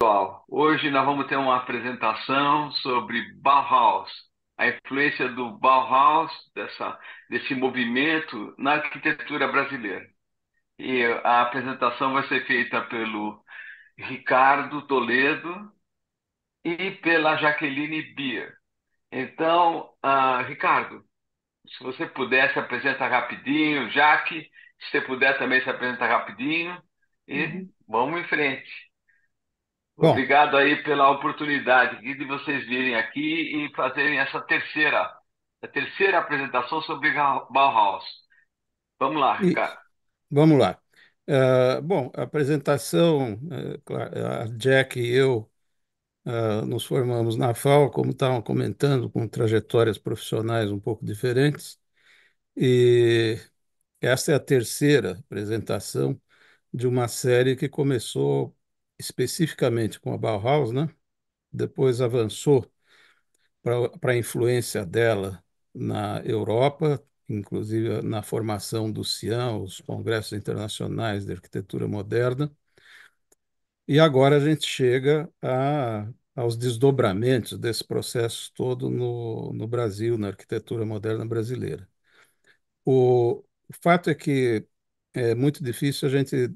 pessoal. Hoje nós vamos ter uma apresentação sobre Bauhaus, a influência do Bauhaus, desse movimento na arquitetura brasileira. E a apresentação vai ser feita pelo Ricardo Toledo e pela Jaqueline Bier. Então, Ricardo, se você puder se apresentar rapidinho, Jaque, se você puder também se apresentar rapidinho e Uhum. vamos em frente. Bom, Obrigado aí pela oportunidade de vocês virem aqui e fazerem a terceira apresentação sobre Bauhaus. Vamos lá, e Ricardo. vamos lá. Bom, a apresentação, claro, a Jack e eu nos formamos na FAO, como estavam comentando, com trajetórias profissionais um pouco diferentes, e essa é a terceira apresentação de uma série que começou especificamente com a Bauhaus, né? Depois avançou para a influência dela na Europa, inclusive na formação do CIAM, os Congressos Internacionais de Arquitetura Moderna, e agora a gente chega aos desdobramentos desse processo todo no Brasil, na arquitetura moderna brasileira. O fato é que é muito difícil a gente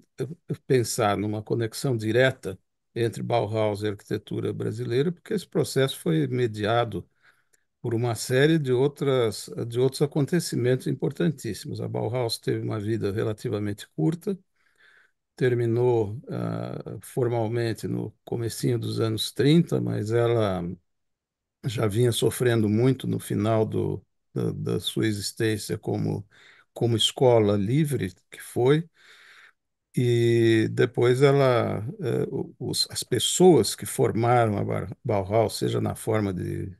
pensar numa conexão direta entre Bauhaus e a arquitetura brasileira, porque esse processo foi mediado por uma série de outros acontecimentos importantíssimos. A Bauhaus teve uma vida relativamente curta, terminou formalmente no comecinho dos anos 30, mas ela já vinha sofrendo muito no final da sua existência como escola livre que foi. E depois as pessoas que formaram a Bauhaus, seja na forma de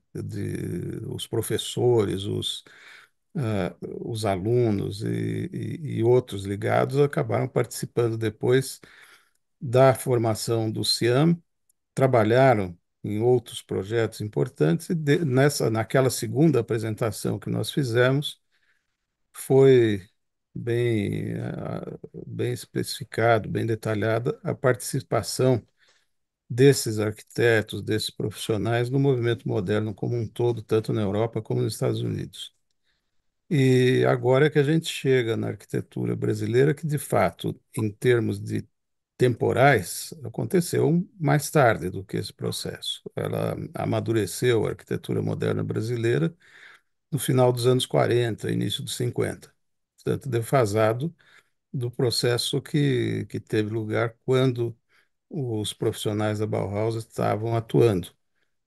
os professores, os alunos e outros ligados, acabaram participando depois da formação do CIAM, trabalharam em outros projetos importantes, e naquela segunda apresentação que nós fizemos, foi bem especificado, bem detalhada a participação desses arquitetos, desses profissionais no movimento moderno como um todo, tanto na Europa como nos Estados Unidos. E agora é que a gente chega na arquitetura brasileira, que de fato, em termos de temporais, aconteceu mais tarde do que esse processo. Ela amadureceu a arquitetura moderna brasileira no final dos anos 40, início dos 50, portanto, defasado do processo que teve lugar quando os profissionais da Bauhaus estavam atuando.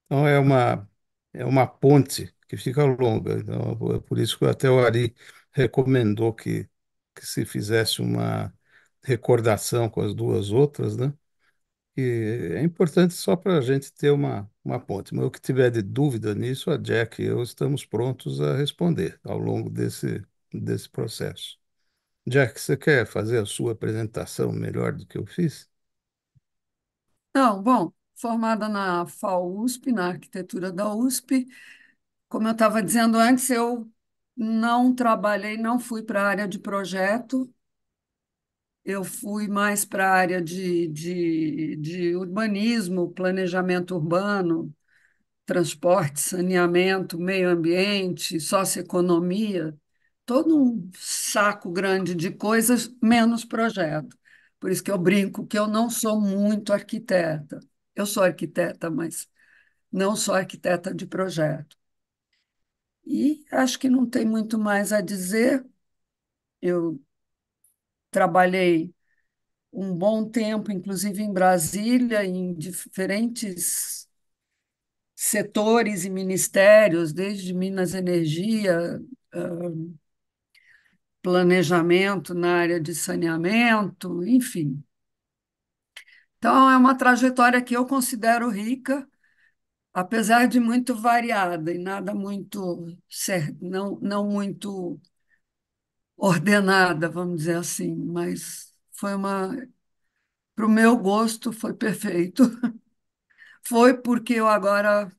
Então, é uma ponte que fica longa. Então, é por isso que até o Ari recomendou que se fizesse uma recordação com as duas outras, né? E é importante só para a gente ter uma ponte. Mas o que tiver de dúvida nisso, a Jack e eu estamos prontos a responder ao longo desse processo. Jack, você quer fazer a sua apresentação melhor do que eu fiz? Não, bom, formada na FAUSP, na arquitetura da USP, como eu estava dizendo antes, eu não trabalhei, não fui para a área de projeto, eu fui mais para a área de urbanismo, planejamento urbano, transporte, saneamento, meio ambiente, socioeconomia, todo um saco grande de coisas, menos projeto. Por isso que eu brinco que eu não sou muito arquiteta. Eu sou arquiteta, mas não sou arquiteta de projeto. E acho que não tem muito mais a dizer. Eu trabalhei um bom tempo, inclusive em Brasília, em diferentes setores e ministérios, desde Minas Energia, planejamento na área de saneamento, enfim. Então, é uma trajetória que eu considero rica, apesar de muito variada e nada muito, não muito ordenada, vamos dizer assim, mas para o meu gosto, foi perfeito. Foi porque eu agora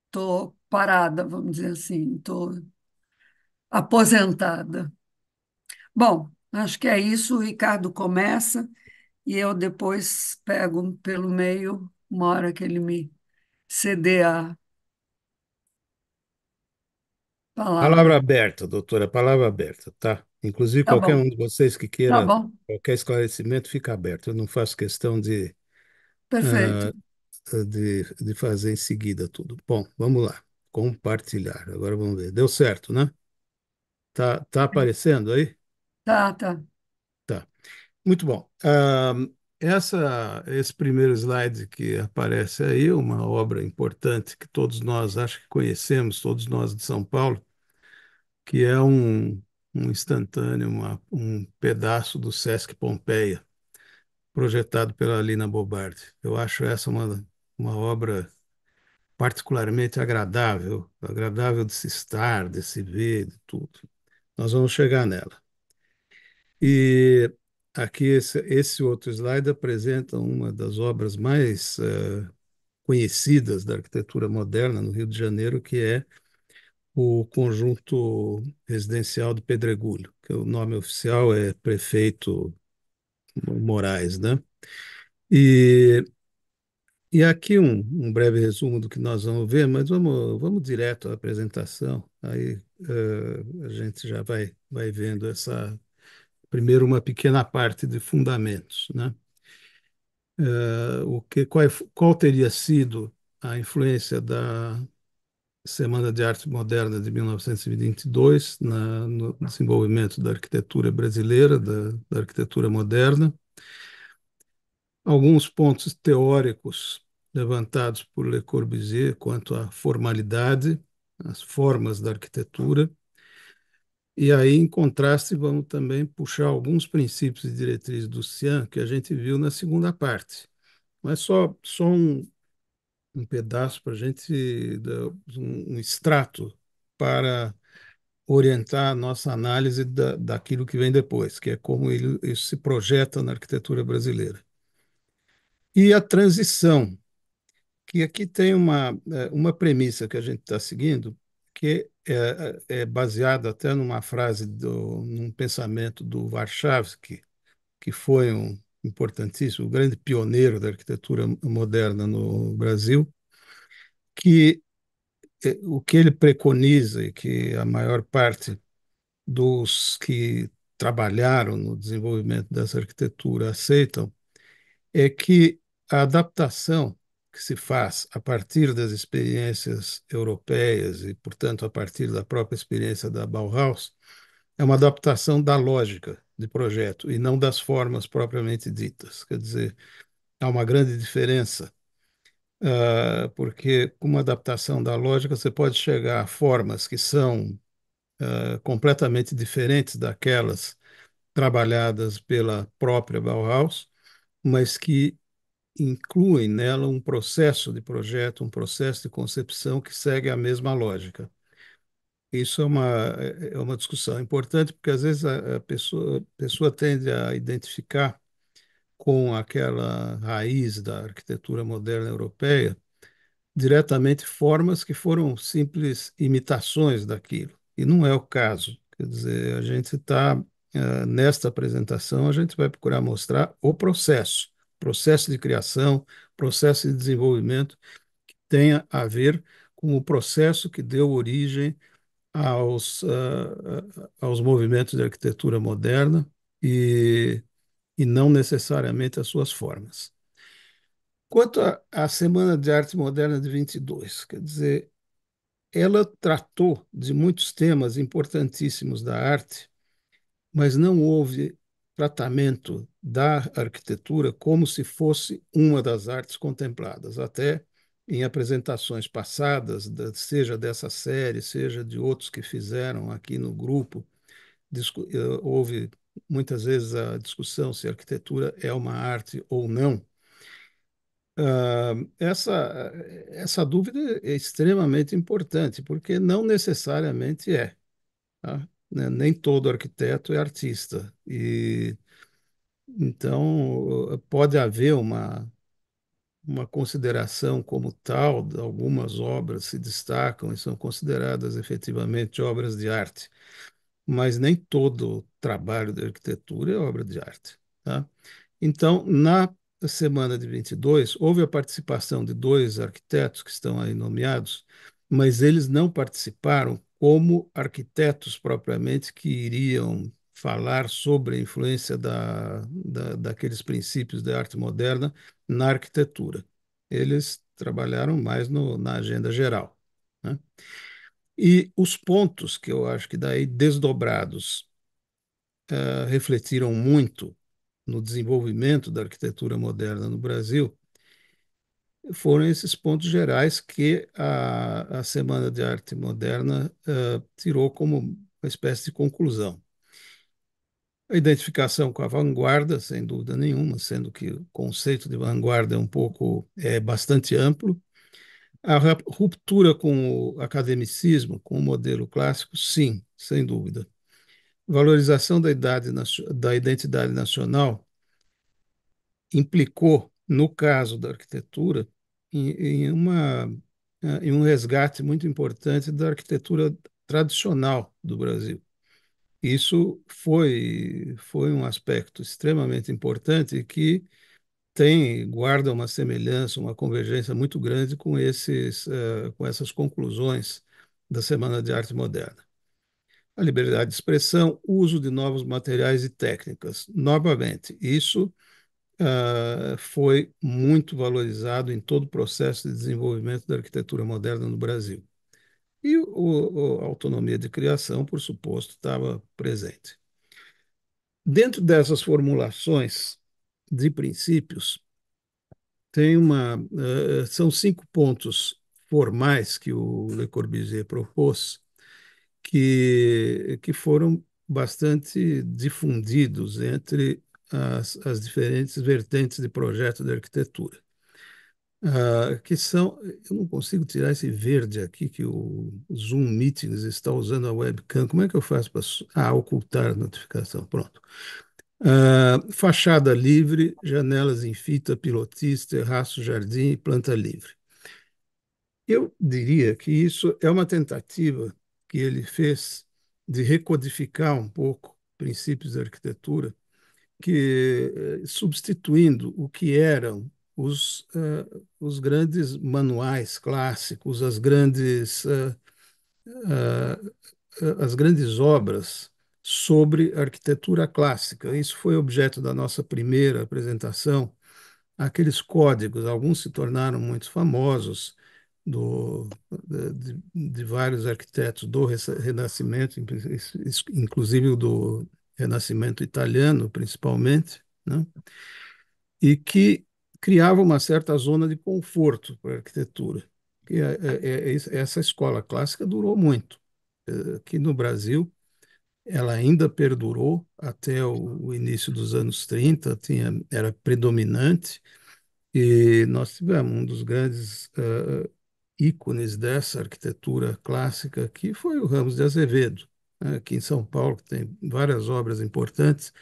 estou parada, vamos dizer assim, estou aposentada. Bom, acho que é isso. O Ricardo começa e eu depois pego pelo meio, uma hora que ele me ceder a Palavra palavra. aberta, doutora, palavra aberta, tá? Inclusive, Tá qualquer bom, um de vocês que tá queira bom, qualquer esclarecimento, fica aberto. Eu não faço questão perfeito. de fazer em seguida tudo. Bom, vamos lá. Compartilhar. Agora vamos ver. Deu certo, né? Tá aparecendo aí? Tá, tá. Tá. Muito bom. Esse primeiro slide que aparece aí, uma obra importante que todos nós acho que conhecemos, todos nós de São Paulo, que é um instantâneo, um pedaço do Sesc Pompeia, projetado pela Lina Bobardi. Eu acho essa uma obra particularmente agradável, agradável de se estar, de se ver, de tudo. Nós vamos chegar nela. E aqui esse outro slide apresenta uma das obras mais conhecidas da arquitetura moderna no Rio de Janeiro, que é o conjunto residencial do Pedregulho, que o nome oficial é Prefeito Moraes, né? E, e aqui um breve resumo do que nós vamos ver, mas vamos direto à apresentação, aí a gente já vai vendo primeiro uma pequena parte de fundamentos, né? Qual teria sido a influência da Semana de Arte Moderna de 1922 no desenvolvimento da arquitetura brasileira, da arquitetura moderna. Alguns pontos teóricos levantados por Le Corbusier quanto à formalidade, as formas da arquitetura. E aí, em contraste, vamos também puxar alguns princípios e diretrizes do Cian que a gente viu na segunda parte. Mas só um pedaço para a gente, um extrato para orientar a nossa análise daquilo que vem depois, que é como isso se projeta na arquitetura brasileira. E a transição, que aqui tem uma premissa que a gente está seguindo, que é baseada até numa frase, num pensamento do Warshawski, que foi um importantíssimo, grande pioneiro da arquitetura moderna no Brasil, que o que ele preconiza e que a maior parte dos que trabalharam no desenvolvimento dessa arquitetura aceitam é que a adaptação que se faz a partir das experiências europeias e, portanto, a partir da própria experiência da Bauhaus, é uma adaptação da lógica de projeto e não das formas propriamente ditas. Quer dizer, há uma grande diferença, porque com uma adaptação da lógica você pode chegar a formas que são completamente diferentes daquelas trabalhadas pela própria Bauhaus, mas que incluem nela um processo de projeto, um processo de concepção que segue a mesma lógica. Isso é uma discussão importante, porque às vezes a pessoa tende a identificar com aquela raiz da arquitetura moderna europeia diretamente formas que foram simples imitações daquilo. E não é o caso. Quer dizer, a gente está, nesta apresentação, a gente vai procurar mostrar o processo de criação, processo de desenvolvimento, que tenha a ver com o processo que deu origem aos movimentos de arquitetura moderna e, e não necessariamente as suas formas. Quanto à Semana de Arte Moderna de 22, quer dizer, ela tratou de muitos temas importantíssimos da arte, mas não houve tratamento da arquitetura como se fosse uma das artes contempladas. Até em apresentações passadas, seja dessa série, seja de outros que fizeram aqui no grupo, houve muitas vezes a discussão se a arquitetura é uma arte ou não. Essa dúvida é extremamente importante, porque não necessariamente é. Tá? Nem todo arquiteto é artista. E então pode haver uma consideração como tal, algumas obras se destacam e são consideradas efetivamente obras de arte, mas nem todo trabalho de arquitetura é obra de arte. Tá? Então, na semana de 22, houve a participação de dois arquitetos que estão aí nomeados, mas eles não participaram como arquitetos propriamente que iriam falar sobre a influência daqueles princípios da arte moderna na arquitetura. Eles trabalharam mais na agenda geral, né? E os pontos que eu acho que daí desdobrados refletiram muito no desenvolvimento da arquitetura moderna no Brasil foram esses pontos gerais que a Semana de Arte Moderna tirou como uma espécie de conclusão. A identificação com a vanguarda, sem dúvida nenhuma, sendo que o conceito de vanguarda é bastante amplo. A ruptura com o academicismo, com o modelo clássico, sim, sem dúvida. Valorização da identidade nacional implicou, no caso da arquitetura, em um resgate muito importante da arquitetura tradicional do Brasil. Isso foi um aspecto extremamente importante e que guarda uma semelhança, uma convergência muito grande com essas conclusões da Semana de Arte Moderna. A liberdade de expressão, uso de novos materiais e técnicas. Novamente, isso foi muito valorizado em todo o processo de desenvolvimento da arquitetura moderna no Brasil. E a autonomia de criação, por suposto, estava presente. Dentro dessas formulações de princípios, são 5 pontos formais que o Le Corbusier propôs, que foram bastante difundidos entre as diferentes vertentes de projeto de arquitetura. Eu não consigo tirar esse verde aqui que o Zoom Meetings está usando a webcam. Como é que eu faço para ocultar a notificação? Pronto. Fachada livre, janelas em fita, pilotis, terraço, jardim e planta livre. Eu diria que isso é uma tentativa que ele fez de recodificar um pouco princípios da arquitetura, substituindo o que eram os grandes manuais clássicos, as grandes obras sobre arquitetura clássica. Isso foi objeto da nossa primeira apresentação. Aqueles códigos, alguns se tornaram muito famosos, de vários arquitetos do Renascimento, inclusive o do Renascimento italiano, principalmente, né? E que criava uma certa zona de conforto para a arquitetura. Essa escola clássica durou muito. Aqui no Brasil, ela ainda perdurou até o início dos anos 30, era predominante, e nós tivemos um dos grandes ícones dessa arquitetura clássica, que foi o Ramos de Azevedo, né, aqui em São Paulo, que tem várias obras importantes,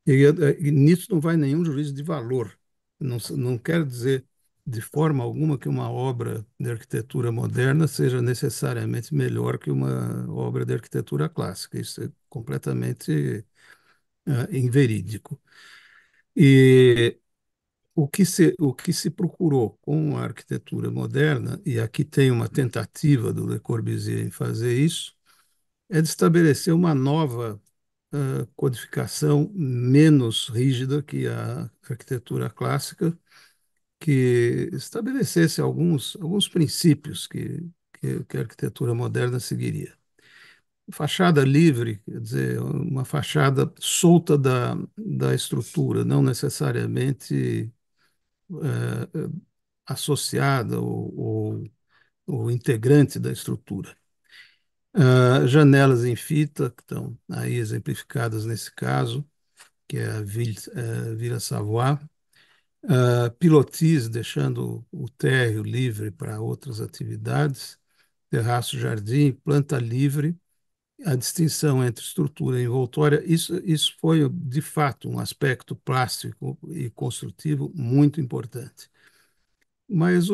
e nisso não vai nenhum juízo de valor. Não quer dizer de forma alguma que uma obra de arquitetura moderna seja necessariamente melhor que uma obra de arquitetura clássica. Isso é completamente inverídico. E o que se procurou com a arquitetura moderna, e aqui tem uma tentativa do Le Corbusier em fazer isso, é de estabelecer uma nova codificação menos rígida que a arquitetura clássica, que estabelecesse alguns princípios que a arquitetura moderna seguiria. Fachada livre, quer dizer, uma fachada solta da estrutura, não necessariamente associada ou integrante da estrutura. Janelas em fita, que estão aí exemplificadas nesse caso, que é a Vila Savoie. Pilotis, deixando o térreo livre para outras atividades. Terraço, jardim, planta livre. A distinção entre estrutura e envoltória, isso foi, de fato, um aspecto plástico e construtivo muito importante. Mas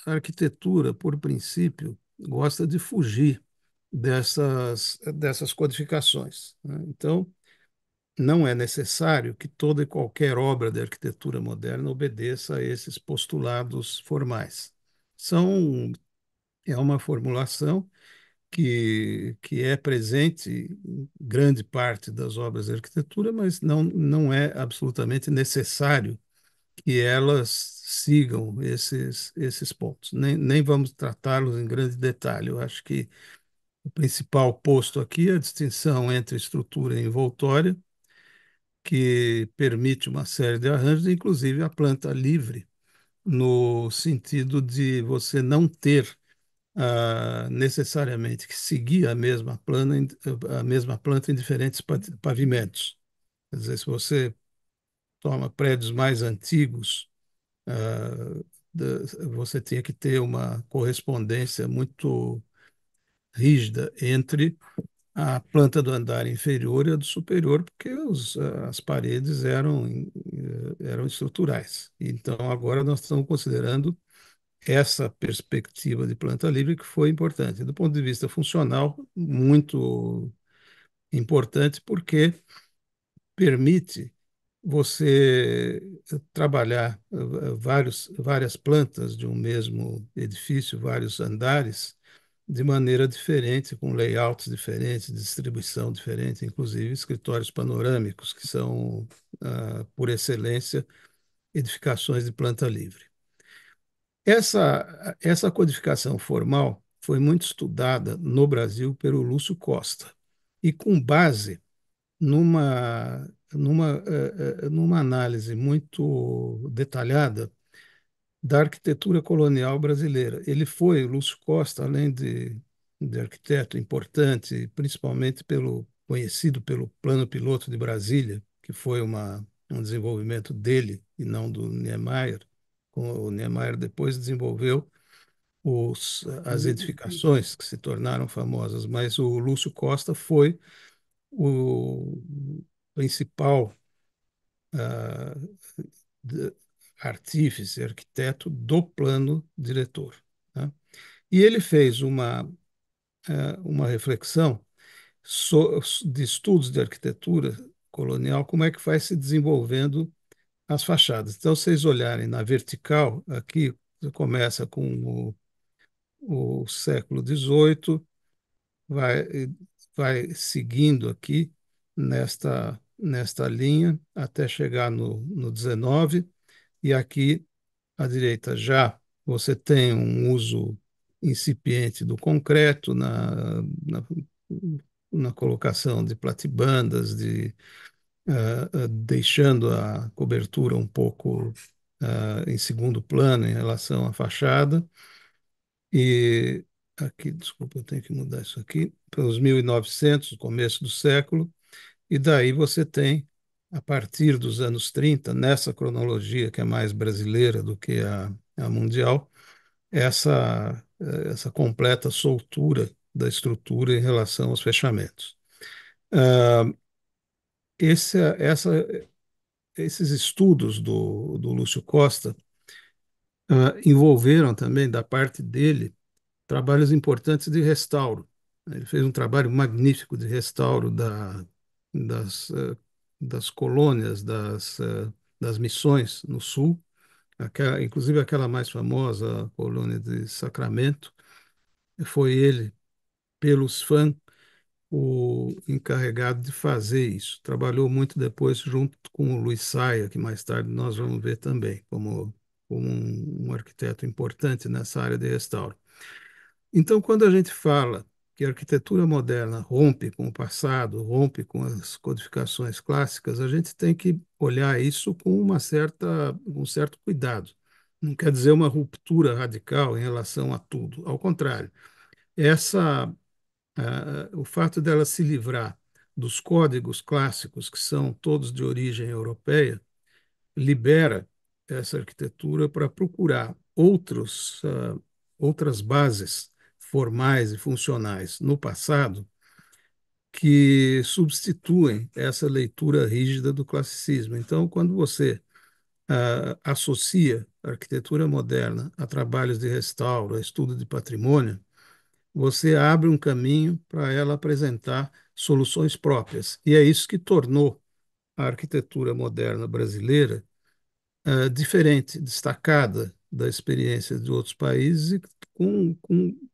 a arquitetura, por princípio, gosta de fugir dessas codificações, né? Então, não é necessário que toda e qualquer obra de arquitetura moderna obedeça a esses postulados formais. São, é uma formulação que é presente em grande parte das obras de arquitetura, mas não é absolutamente necessário que elas sigam esses pontos. Nem vamos tratá-los em grande detalhe. Eu acho que o principal posto aqui é a distinção entre estrutura envoltória, que permite uma série de arranjos, inclusive a planta livre, no sentido de você não ter necessariamente que seguir a mesma planta em diferentes pavimentos. Quer dizer, se você toma prédios mais antigos, ah, você tinha que ter uma correspondência muito rígida entre a planta do andar inferior e a do superior, porque as paredes eram estruturais. Então, agora nós estamos considerando essa perspectiva de planta livre que foi importante. Do ponto de vista funcional, muito importante, porque permite você trabalhar várias plantas de um mesmo edifício, vários andares, de maneira diferente, com layouts diferentes, distribuição diferente, inclusive escritórios panorâmicos, que são, por excelência, edificações de planta livre. Essa codificação formal foi muito estudada no Brasil pelo Lúcio Costa, e com base numa análise muito detalhada da arquitetura colonial brasileira. O Lúcio Costa, além de arquiteto importante, principalmente conhecido pelo Plano Piloto de Brasília, que foi um desenvolvimento dele e não do Niemeyer. O Niemeyer depois desenvolveu as edificações que se tornaram famosas, mas o Lúcio Costa foi o principal ah, de- artífice, arquiteto do plano diretor, tá? E ele fez uma reflexão de estudos de arquitetura colonial, como é que vai se desenvolvendo as fachadas. Então, se vocês olharem na vertical, aqui começa com o século XVIII, vai, vai seguindo aqui nesta linha até chegar no XIX, e aqui à direita já você tem um uso incipiente do concreto na colocação de platibandas, deixando a cobertura um pouco em segundo plano em relação à fachada. E aqui, desculpa, eu tenho que mudar isso aqui, pelos 1900, começo do século, e daí você tem, a partir dos anos 30, nessa cronologia que é mais brasileira do que a mundial, essa completa soltura da estrutura em relação aos fechamentos. Ah, esse, essa, esses estudos do Lúcio Costa envolveram também, da parte dele, trabalhos importantes de restauro. Ele fez um trabalho magnífico de restauro das, das colônias, das missões no sul, inclusive aquela mais famosa, a colônia de Sacramento. Foi ele, pelos fãs, o encarregado de fazer isso. Trabalhou muito depois junto com o Luiz Saia, que mais tarde nós vamos ver também, como um arquiteto importante nessa área de restauro. Então, quando a gente fala que a arquitetura moderna rompe com o passado, rompe com as codificações clássicas, a gente tem que olhar isso com um certo cuidado. Não quer dizer uma ruptura radical em relação a tudo. Ao contrário, o fato dela se livrar dos códigos clássicos, que são todos de origem europeia, libera essa arquitetura para procurar outras bases formais e funcionais no passado que substituem essa leitura rígida do classicismo. Então, quando você associa a arquitetura moderna a trabalhos de restauro, a estudo de patrimônio, você abre um caminho para ela apresentar soluções próprias. E é isso que tornou a arquitetura moderna brasileira diferente, destacada da experiência de outros países e com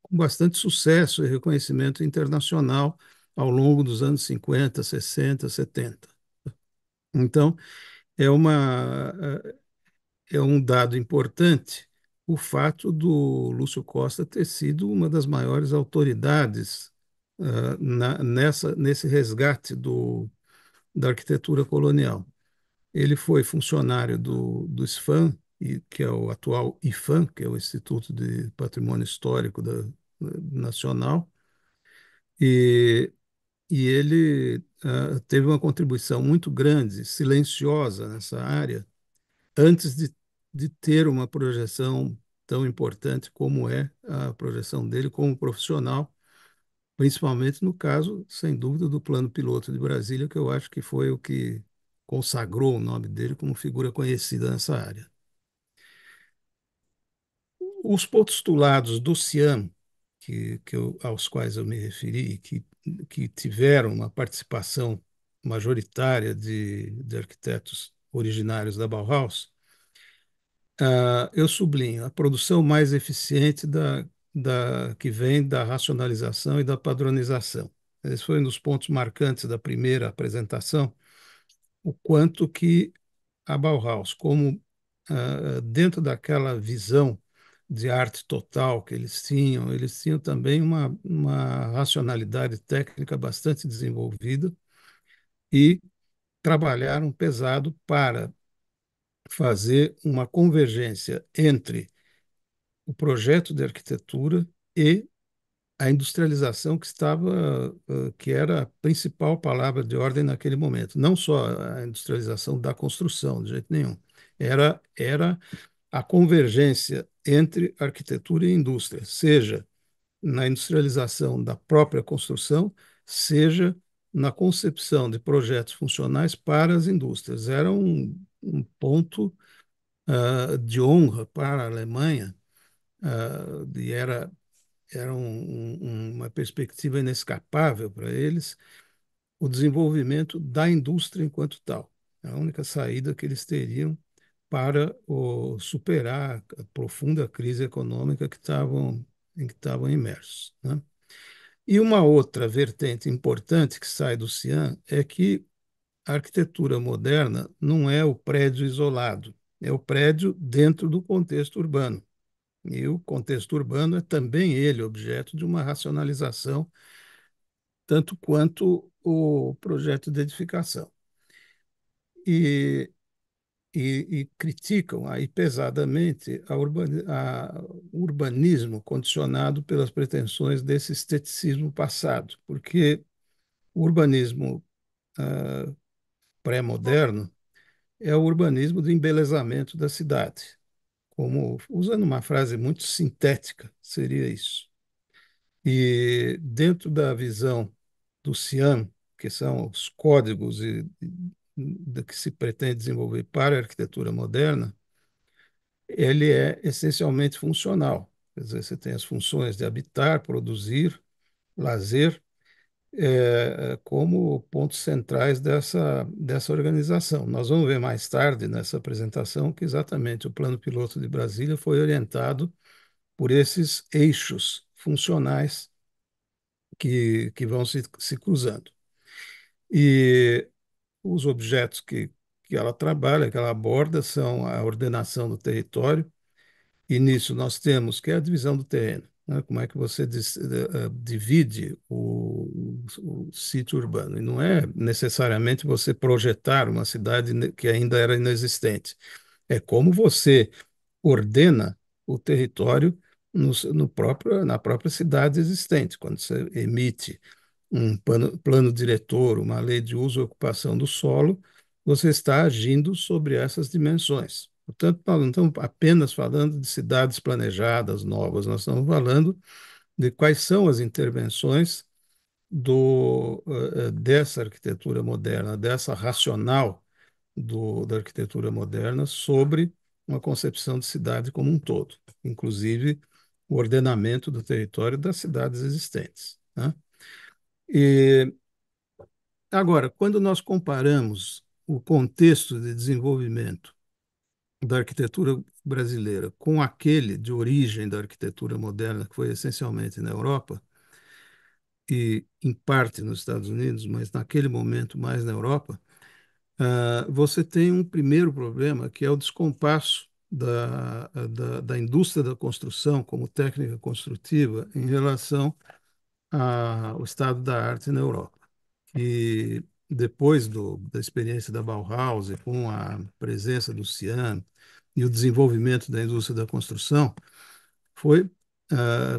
bastante sucesso e reconhecimento internacional ao longo dos anos 50, 60, 70. Então, é uma, é um dado importante o fato do Lúcio Costa ter sido uma das maiores autoridades nesse resgate da arquitetura colonial. Ele foi funcionário do SFAM, que é o atual IFAM, que é o Instituto de Patrimônio Histórico Nacional, e, e ele teve uma contribuição muito grande, silenciosa nessa área, antes de ter uma projeção tão importante como é a projeção dele como profissional, principalmente no caso, sem dúvida, do Plano Piloto de Brasília, que eu acho que foi o que consagrou o nome dele como figura conhecida nessa área. Os postulados do CIAM, aos quais eu me referi, que tiveram uma participação majoritária de arquitetos originários da Bauhaus, eu sublinho a produção mais eficiente que vem da racionalização e da padronização. Esse foi um dos pontos marcantes da primeira apresentação, o quanto que a Bauhaus, como dentro daquela visão de arte total que eles tinham também uma racionalidade técnica bastante desenvolvida e trabalharam pesado para fazer uma convergência entre o projeto de arquitetura e a industrialização que era a principal palavra de ordem naquele momento. Não só a industrialização da construção, de jeito nenhum. Era a convergência entre arquitetura e indústria, seja na industrialização da própria construção, seja na concepção de projetos funcionais para as indústrias. Era um ponto de honra para a Alemanha, e era uma perspectiva inescapável para eles, o desenvolvimento da indústria enquanto tal. A única saída que eles teriam para superar a profunda crise econômica em que estavam imersos, né? E uma outra vertente importante que sai do Cian é que a arquitetura moderna não é o prédio isolado, é o prédio dentro do contexto urbano. E o contexto urbano é também ele objeto de uma racionalização, tanto quanto o projeto de edificação. E, e criticam aí pesadamente o urbanismo condicionado pelas pretensões desse esteticismo passado, porque o urbanismo pré-moderno é o urbanismo do embelezamento da cidade, como, usando uma frase muito sintética, seria isso. E dentro da visão do CIAM, que são os códigos que se pretende desenvolver para a arquitetura moderna, ele é essencialmente funcional. Quer dizer, você tem as funções de habitar, produzir, lazer, como pontos centrais dessa organização. Nós vamos ver mais tarde nessa apresentação que exatamente o Plano Piloto de Brasília foi orientado por esses eixos funcionais que vão se cruzando. E os objetos que ela trabalha, que ela aborda, são a ordenação do território, e nisso nós temos que é a divisão do terreno, né? Como é que você divide o sítio urbano? E não é necessariamente você projetar uma cidade que ainda era inexistente, é como você ordena o território na própria cidade existente, quando você emite um plano diretor, uma lei de uso e ocupação do solo, você está agindo sobre essas dimensões. Portanto, nós não estamos apenas falando de cidades planejadas novas, nós estamos falando de quais são as intervenções dessa arquitetura moderna, dessa racional da arquitetura moderna sobre uma concepção de cidade como um todo, inclusive o ordenamento do território das cidades existentes, né? E agora, quando nós comparamos o contexto de desenvolvimento da arquitetura brasileira com aquele de origem da arquitetura moderna, que foi essencialmente na Europa e em parte nos Estados Unidos, mas naquele momento mais na Europa, você tem um primeiro problema, que é o descompasso da indústria da construção como técnica construtiva em relação ao estado da arte na Europa. E depois da experiência da Bauhaus, e com a presença do Cian e o desenvolvimento da indústria da construção, foi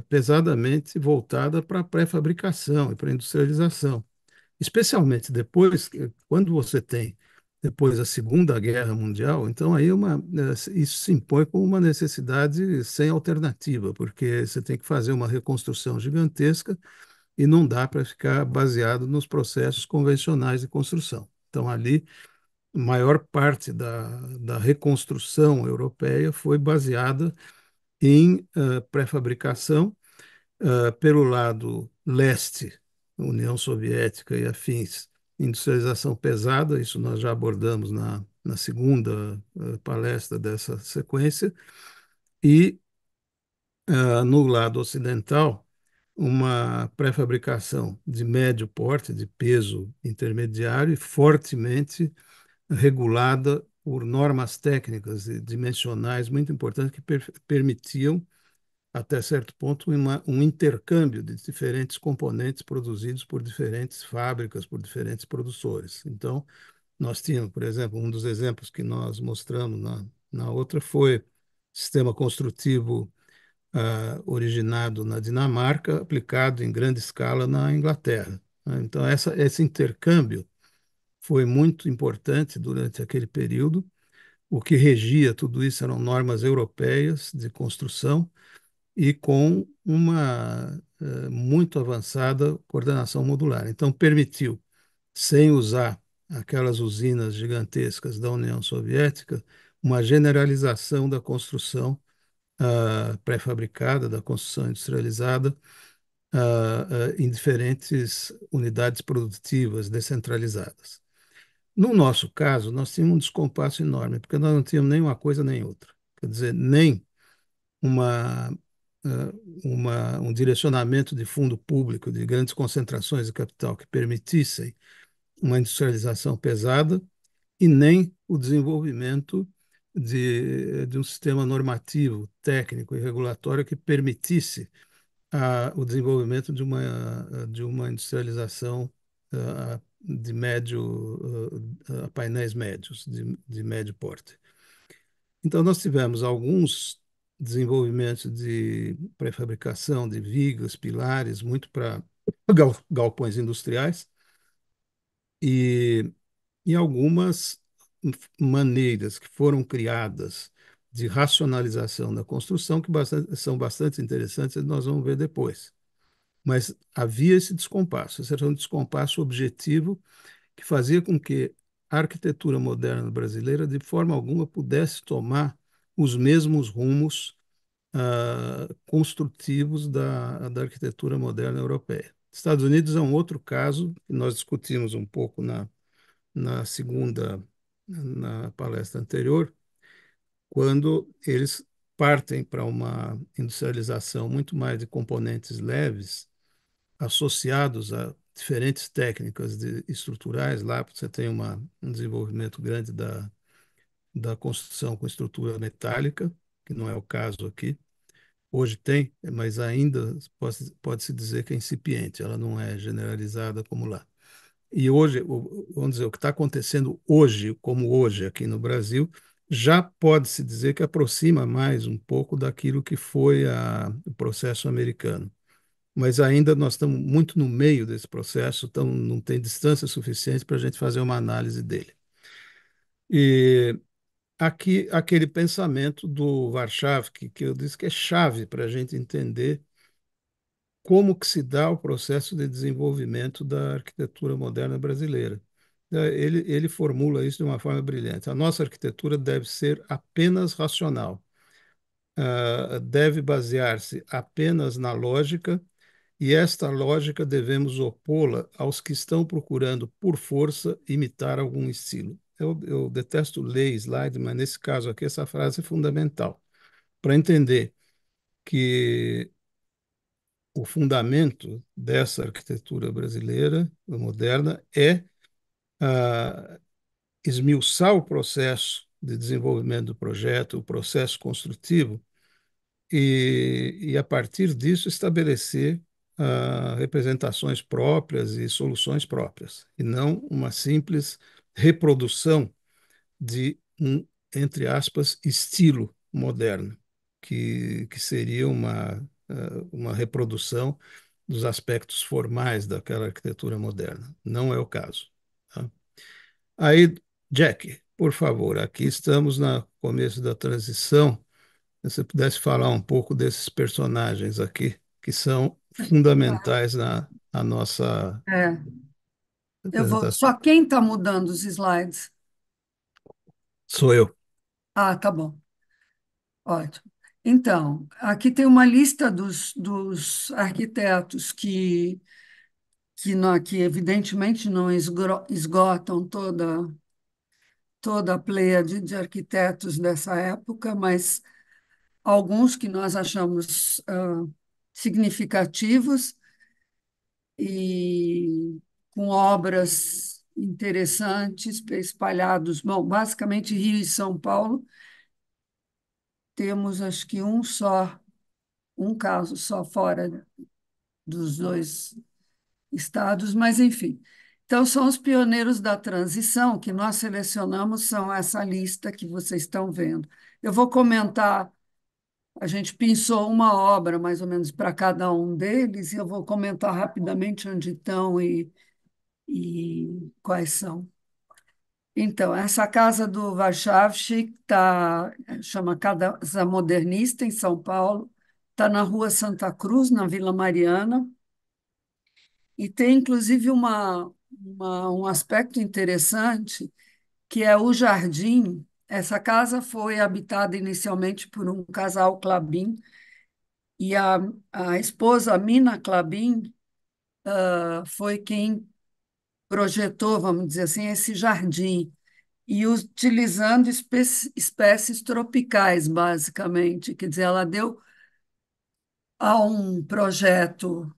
pesadamente voltada para a pré-fabricação e para a industrialização. Especialmente depois, quando você tem depois a Segunda Guerra Mundial, então aí isso se impõe como uma necessidade sem alternativa, porque você tem que fazer uma reconstrução gigantesca e não dá para ficar baseado nos processos convencionais de construção. Então, ali, a maior parte da reconstrução europeia foi baseada em pré-fabricação, pelo lado leste, União Soviética e afins, industrialização pesada, isso nós já abordamos na segunda palestra dessa sequência, e no lado ocidental, uma pré-fabricação de médio porte, de peso intermediário e fortemente regulada por normas técnicas e dimensionais muito importantes que permitiam, até certo ponto, um intercâmbio de diferentes componentes produzidos por diferentes fábricas, por diferentes produtores. Então, nós tínhamos, por exemplo, um dos exemplos que nós mostramos na outra foi sistema construtivo originado na Dinamarca, aplicado em grande escala na Inglaterra, né? Então, esse intercâmbio foi muito importante durante aquele período. O que regia tudo isso eram normas europeias de construção e com uma muito avançada coordenação modular. Então, permitiu, sem usar aquelas usinas gigantescas da União Soviética, uma generalização da construção pré-fabricada, da construção industrializada, em diferentes unidades produtivas descentralizadas. No nosso caso, nós tínhamos um descompasso enorme, porque nós não tínhamos nem uma coisa nem outra. Quer dizer, nem uma, um direcionamento de fundo público de grandes concentrações de capital que permitissem uma industrialização pesada e nem o desenvolvimento de um sistema normativo, técnico e regulatório que permitisse o desenvolvimento de uma industrialização de painéis médios, de médio porte. Então, nós tivemos alguns desenvolvimentos de pré-fabricação de vigas, pilares, muito para galpões industriais, e algumas maneiras que foram criadas de racionalização da construção que são bastante interessantes e nós vamos ver depois. Mas havia esse descompasso, esse era um descompasso objetivo que fazia com que a arquitetura moderna brasileira, de forma alguma, pudesse tomar os mesmos rumos construtivos da arquitetura moderna europeia. Estados Unidos é um outro caso, que nós discutimos um pouco na palestra anterior, quando eles partem para uma industrialização muito mais de componentes leves, associados a diferentes técnicas estruturais. Lá você tem um desenvolvimento grande da construção com estrutura metálica, que não é o caso aqui. Hoje tem, mas ainda pode-se dizer que é incipiente, ela não é generalizada como lá. E hoje, vamos dizer, o que está acontecendo hoje, como hoje aqui no Brasil, já pode-se dizer que aproxima mais um pouco daquilo que foi o processo americano. Mas ainda nós estamos muito no meio desse processo, então não tem distância suficiente para a gente fazer uma análise dele. E aqui, aquele pensamento do Warshawski, que eu disse que é chave para a gente entender como que se dá o processo de desenvolvimento da arquitetura moderna brasileira. Ele formula isso de uma forma brilhante. A nossa arquitetura deve ser apenas racional, deve basear-se apenas na lógica, e esta lógica devemos opô-la aos que estão procurando, por força, imitar algum estilo. eu detesto ler slide, mas nesse caso aqui essa frase é fundamental para entender que o fundamento dessa arquitetura brasileira moderna é esmiuçar o processo de desenvolvimento do projeto, o processo construtivo, a partir disso estabelecer representações próprias e soluções próprias, e não uma simples reprodução de um, entre aspas, estilo moderno, que seria uma reprodução dos aspectos formais daquela arquitetura moderna. Não é o caso. Tá? Aí, Jack, por favor, aqui estamos no começo da transição. Se você pudesse falar um pouco desses personagens aqui, que são fundamentais na nossa É, eu vou. apresentação. Só quem está mudando os slides? Sou eu. Ah, tá bom. Ótimo. Então, aqui tem uma lista dos arquitetos que evidentemente não esgotam toda a pleiade de arquitetos dessa época, mas alguns que nós achamos significativos e com obras interessantes espalhados. Bom, basicamente Rio e São Paulo, temos acho que um caso só fora dos dois estados, mas enfim. Então, são os pioneiros da transição que nós selecionamos, são essa lista que vocês estão vendo. Eu vou comentar, a gente pensou uma obra mais ou menos para cada um deles, e eu vou comentar rapidamente onde estão e quais são. Então, essa casa do Warschawski chama Casa Modernista, em São Paulo, está na Rua Santa Cruz, na Vila Mariana, e tem, inclusive, um aspecto interessante, que é o jardim. Essa casa foi habitada inicialmente por um casal Klabin, e a esposa Mina Klabin foi quem projetou, vamos dizer assim, esse jardim, e utilizando espécies tropicais, basicamente. Quer dizer, ela deu a um projeto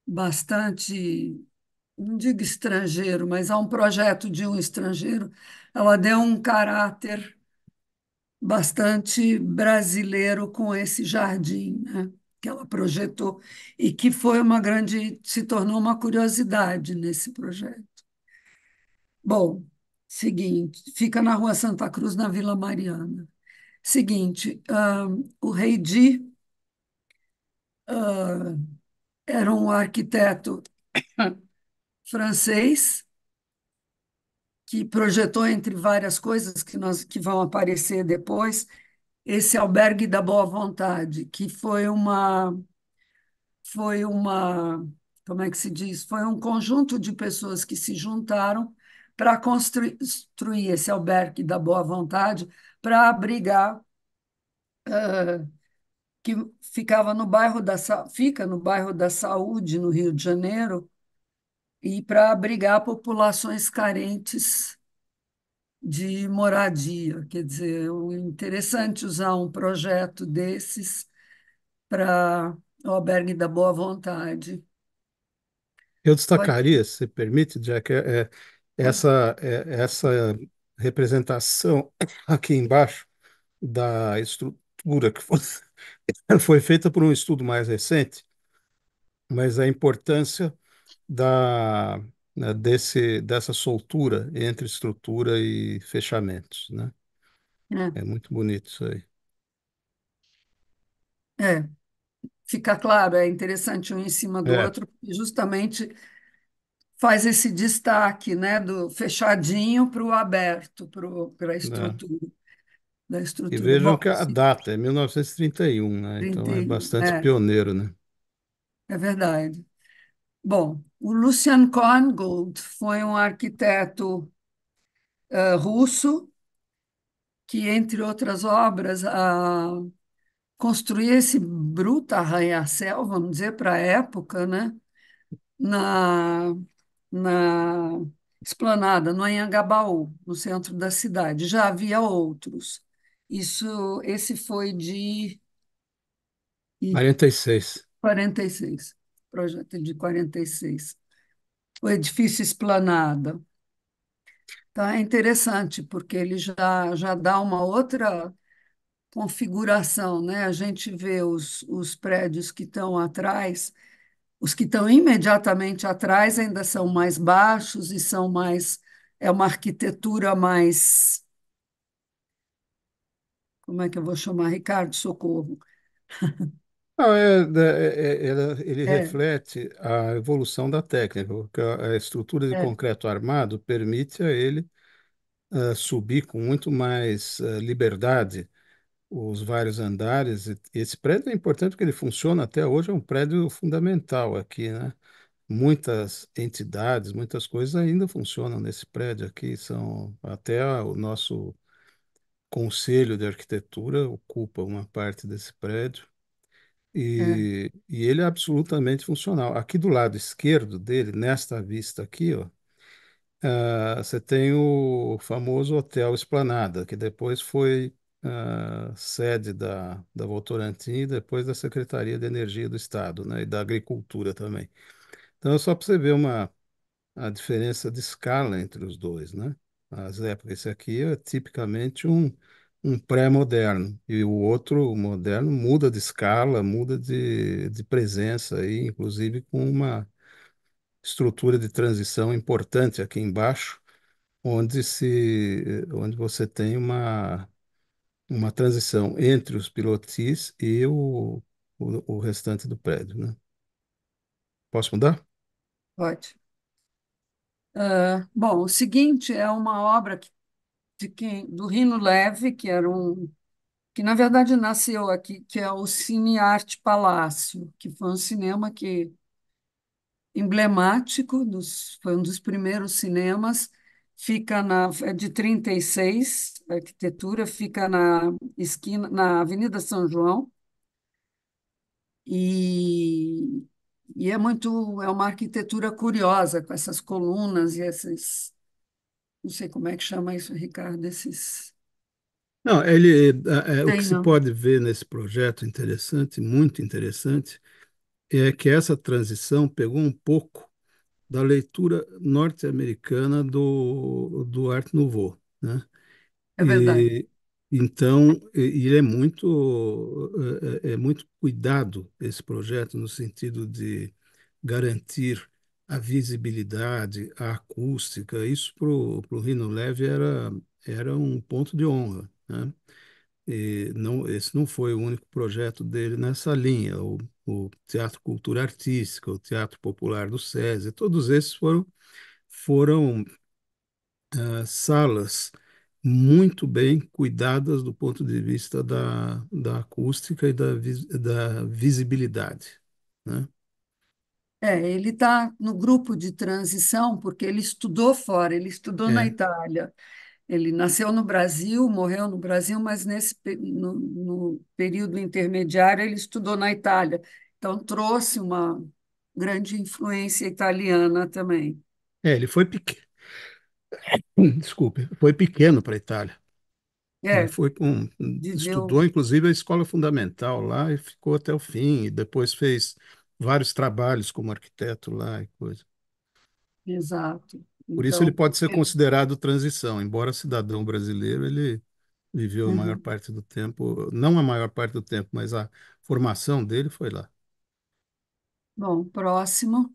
bastante, não digo estrangeiro, mas a um projeto de um estrangeiro, ela deu um caráter bastante brasileiro com esse jardim, né, que ela projetou e que foi se tornou uma curiosidade nesse projeto. Bom, seguinte, fica na Rua Santa Cruz, na Vila Mariana. Seguinte, o Rei Di era um arquiteto francês que projetou, entre várias coisas que vão aparecer depois, esse Albergue da Boa Vontade, que como é que se diz? Foi um conjunto de pessoas que se juntaram para construir esse Albergue da Boa Vontade para abrigar, que fica no bairro da Saúde, no Rio de Janeiro, e para abrigar populações carentes de moradia. Quer dizer, é interessante usar um projeto desses para o Albergue da Boa Vontade. Eu Pode, destacaria, se você permite, Jack, pode. essa representação aqui embaixo da estrutura que foi, foi feita por um estudo mais recente, mas a importância dessa soltura entre estrutura e fechamentos, né? É, É muito bonito isso aí. é, fica claro, é interessante um em cima do É, outro, porque justamente faz esse destaque, né, do fechadinho para o aberto, para a né? estrutura, da E estrutura. vejam Bom, que a data é 1931, né? Então é 31, bastante pioneiro, né? é verdade. Bom, o Lucian Korngold foi um arquiteto russo que, entre outras obras, construía esse bruto arranha-céu, vamos dizer, para a época, né? Na, na Esplanada, no Anhangabaú, no centro da cidade. Já havia outros. Esse foi de ih, 46. 46, projeto de 46. O edifício Esplanada. Então, é interessante, porque ele já dá uma outra configuração, né? A gente vê os prédios que estão atrás, os que estão imediatamente atrás ainda são mais baixos e são mais, é uma arquitetura mais, como é que eu vou chamar, Ricardo? Socorro. Não, ele É, reflete a evolução da técnica, porque a estrutura de é, concreto armado permite a ele subir com muito mais liberdade os vários andares. E esse prédio é importante porque ele funciona até hoje, é um prédio fundamental aqui, né? Muitas entidades, muitas coisas ainda funcionam nesse prédio aqui, são até o nosso Conselho de Arquitetura ocupa uma parte desse prédio. é, E ele é absolutamente funcional. Aqui do lado esquerdo dele, nesta vista aqui, ó, você tem o famoso Hotel Esplanada, que depois foi sede da Votorantim e depois da Secretaria de Energia do Estado, né, e da Agricultura também. Então, é só para você ver a diferença de escala entre os dois, né? As épocas. Esse aqui é tipicamente um pré-moderno, e o outro, o moderno, muda de escala, muda de presença, aí, inclusive com uma estrutura de transição importante aqui embaixo, onde você tem uma transição entre os pilotis e o restante do prédio, né? Posso mudar? pode. Bom, o seguinte é uma obra do Rino Leve, que na verdade nasceu aqui, que é o Cine Arte Palácio, que foi um cinema que emblemático, foi um dos primeiros cinemas, é de 36, a arquitetura fica na esquina, na Avenida São João, e, e é uma arquitetura curiosa, com essas colunas e esses, não sei como é que chama isso, Ricardo, esses, Não, o que tem, se não, pode ver nesse projeto interessante, muito interessante, é que essa transição pegou um pouco da leitura norte-americana do Art Nouveau, né? é verdade. E então ele é muito cuidado esse projeto no sentido de garantir a visibilidade, a acústica. Isso para o Rino Leve era um ponto de honra, né? E não, esse não foi o único projeto dele nessa linha. O Teatro Cultura Artística, o Teatro Popular do SESI, todos esses foram salas muito bem cuidadas do ponto de vista da acústica e da visibilidade, né? Ele está no grupo de transição porque ele estudou fora, ele estudou na É, Itália. Ele nasceu no Brasil, morreu no Brasil, mas no período intermediário ele estudou na Itália. Então trouxe uma grande influência italiana também. ele foi pequeno, desculpe, foi pequeno para a Itália. Ele É, estudou viveu, inclusive a escola fundamental lá e ficou até o fim, e depois fez vários trabalhos como arquiteto lá e coisa. exato. Por isso ele Então, pode ser considerado transição, embora cidadão brasileiro, ele viveu a maior uhum. parte do tempo, não a maior parte do tempo, mas a formação dele foi lá. Bom, próximo.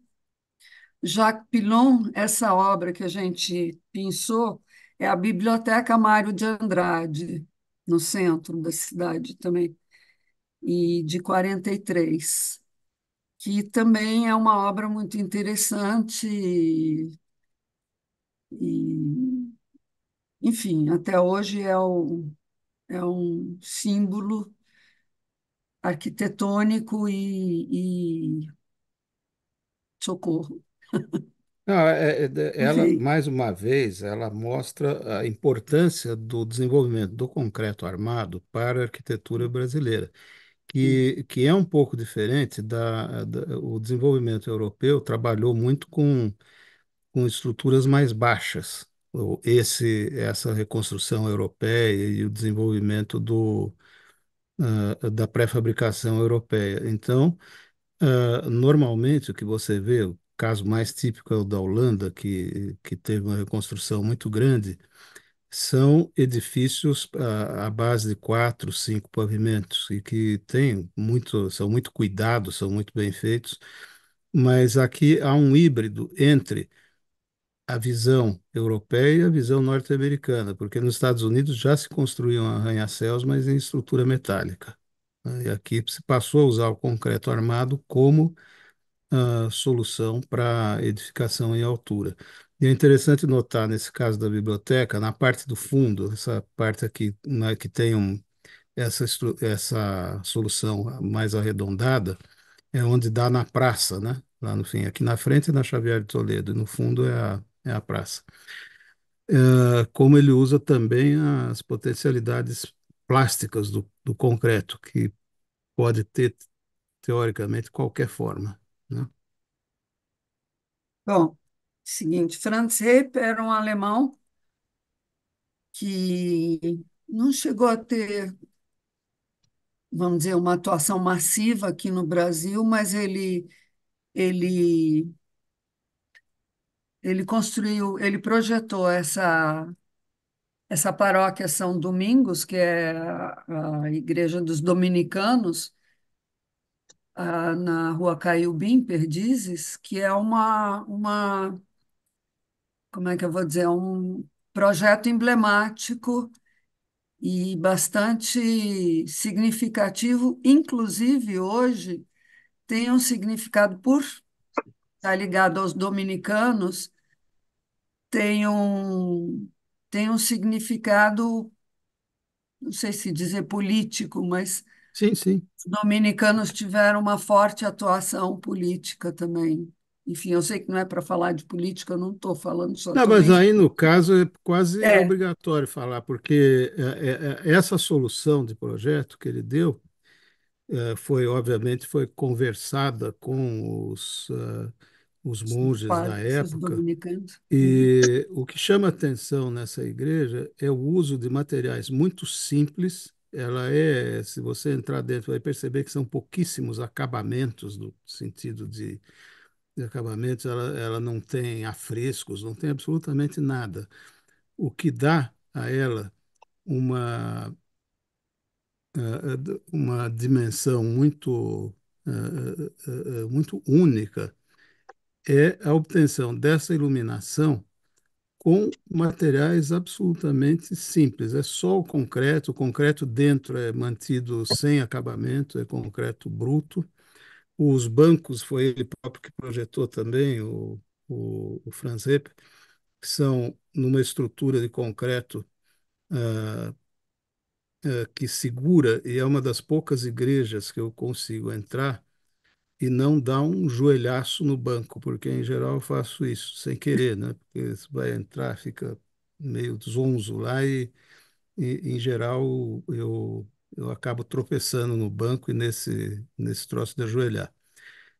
Jacques Pilon, essa obra que a gente pensou, é a Biblioteca Mário de Andrade, no centro da cidade também, e de 43, que também é uma obra muito interessante enfim, até hoje é um símbolo arquitetônico e socorro. Não, ela, Enfim, mais uma vez, ela mostra a importância do desenvolvimento do concreto armado para a arquitetura brasileira, que é um pouco diferente o desenvolvimento europeu trabalhou muito com com estruturas mais baixas. Essa reconstrução europeia e o desenvolvimento da pré-fabricação europeia. Então, normalmente, o que você vê, o caso mais típico é o da Holanda, que teve uma reconstrução muito grande, são edifícios à base de quatro, cinco pavimentos e que são muito cuidados, são muito bem feitos, mas aqui há um híbrido entre a visão europeia e a visão norte-americana, porque nos Estados Unidos já se construíam arranha-céus, mas em estrutura metálica, né? E aqui se passou a usar o concreto armado como solução para edificação em altura. E é interessante notar, nesse caso da biblioteca, na parte do fundo, essa parte aqui, né, que tem essa solução mais arredondada, é onde dá na praça, né? Lá no fim, aqui na frente é na Xavier de Toledo, e no fundo é a praça. Como ele usa também as potencialidades plásticas do concreto, que pode ter, teoricamente, qualquer forma, né? Bom, seguinte, Franz Repp era um alemão que não chegou a ter, vamos dizer, uma atuação massiva aqui no Brasil, mas ele, ele construiu, ele projetou essa paróquia São Domingos, que é a igreja dos dominicanos, na Rua Caiubim, Perdizes, que é como é que eu vou dizer, um projeto emblemático e bastante significativo, inclusive hoje tem um significado por estar ligado aos dominicanos, tem um, tem um significado, não sei se dizer político, mas Sim, sim. os dominicanos tiveram uma forte atuação política também. Enfim, eu sei que não é para falar de política, eu não estou falando, só Não, estou mas mencionando. aí no caso é quase É, obrigatório falar, porque essa solução de projeto que ele deu obviamente, foi conversada com os monges da os época, dominicanos. Uhum. e o que chama atenção nessa igreja é o uso de materiais muito simples. Se você entrar dentro, vai perceber que são pouquíssimos acabamentos, no sentido de acabamentos, ela não tem afrescos, não tem absolutamente nada, o que dá a ela uma, uma dimensão muito única, é a obtenção dessa iluminação com materiais absolutamente simples. É só o concreto dentro é mantido sem acabamento, é concreto bruto. Os bancos foi ele próprio que projetou também, o Franz Repp, que são numa estrutura de concreto que segura, e é uma das poucas igrejas que eu consigo entrar e não dar um joelhaço no banco, porque em geral eu faço isso sem querer, né? Porque você vai entrar, fica meio zonzo lá em geral eu acabo tropeçando no banco e nesse troço de ajoelhar.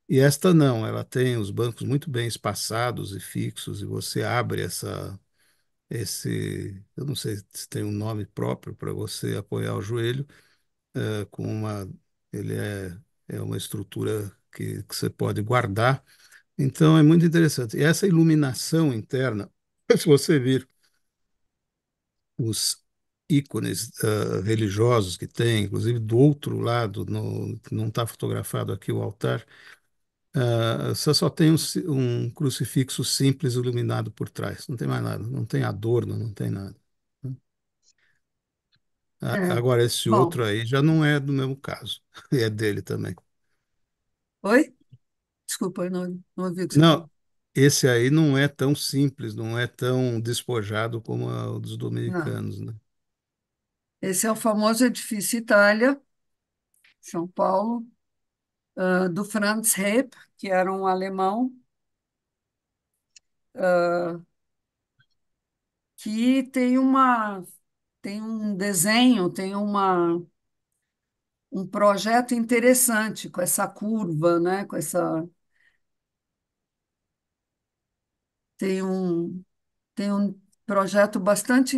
E esta não, ela tem os bancos muito bem espaçados e fixos, e você abre eu não sei se tem um nome próprio para você apoiar o joelho, com ele é uma estrutura que você pode guardar. Então é muito interessante. E essa iluminação interna, se você vir os ícones religiosos que tem, inclusive do outro lado, que não está fotografado aqui o altar, você só tem um crucifixo simples iluminado por trás, não tem mais nada, não tem adorno, não tem nada. É. Agora, esse Bom, outro aí já não é do mesmo caso, é dele também. oi? Desculpa, eu não ouvi o que você Não, falou. esse aí não é tão simples, não é tão despojado como o dos Não. dominicanos, né? Esse é o famoso Edifício Itália, São Paulo, do Franz Repp, que era um alemão, que tem um desenho, um projeto interessante com essa curva, né? Com essa tem um, tem um projeto bastante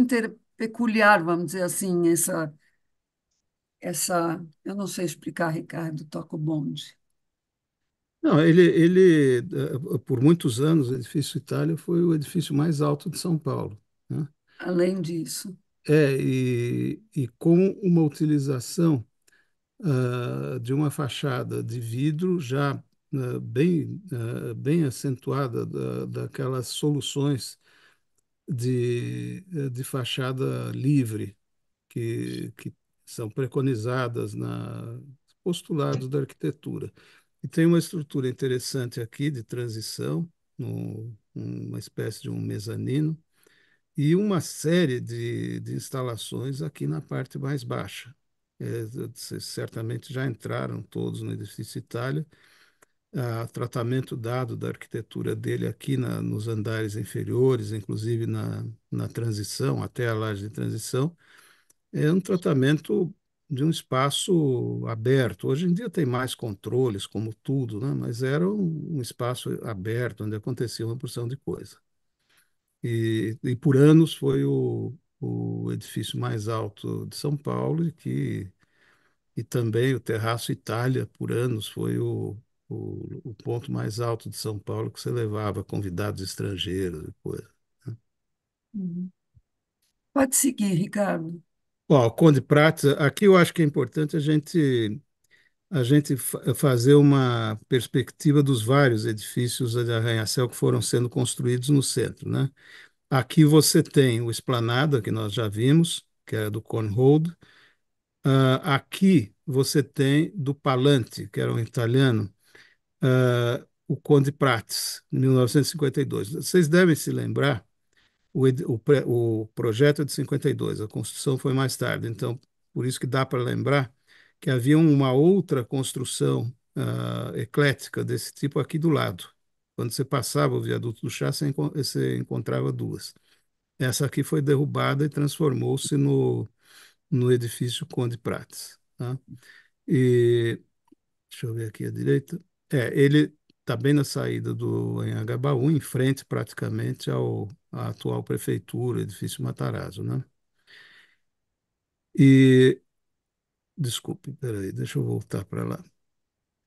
peculiar, vamos dizer assim, eu não sei explicar, Ricardo, toca o bonde. Não, por muitos anos, o Edifício Itália foi o edifício mais alto de São Paulo, né? Além disso. E com uma utilização de uma fachada de vidro já bem acentuada daquelas soluções de fachada livre que são preconizadas na postulados da arquitetura. E tem uma estrutura interessante aqui de transição, uma espécie de um mezanino, e uma série de instalações aqui na parte mais baixa. Vocês certamente já entraram todos no edifício Itália. Tratamento dado da arquitetura dele aqui nos andares inferiores, inclusive na transição, até a laje de transição, é um tratamento de um espaço aberto. Hoje em dia tem mais controles, como tudo, né? Mas era um espaço aberto, onde acontecia uma porção de coisa. E por anos foi o edifício mais alto de São Paulo e também o Terraço Itália, por anos, foi o ponto mais alto de São Paulo que você levava convidados estrangeiros e coisa. Uhum. Pode seguir, Ricardo. Ó, o Conde Prates, aqui eu acho que é importante a gente fazer uma perspectiva dos vários edifícios de arranha-céu que foram sendo construídos no centro, né? Aqui você tem o Esplanada, que nós já vimos, que é do Conhold. Aqui você tem do Palante, que era um italiano, o Conde Prates, em 1952. Vocês devem se lembrar, o projeto é de 52, a construção foi mais tarde, então por isso que dá para lembrar que havia uma outra construção eclética desse tipo aqui do lado. Quando você passava o viaduto do Chá, você encontrava duas. Essa aqui foi derrubada e transformou-se no edifício Conde Prates, tá? E deixa eu ver aqui à direita. Ele está bem na saída do Anhangabaú, em frente praticamente à atual prefeitura, edifício Matarazzo, né? E, desculpe, peraí, deixa eu voltar para lá.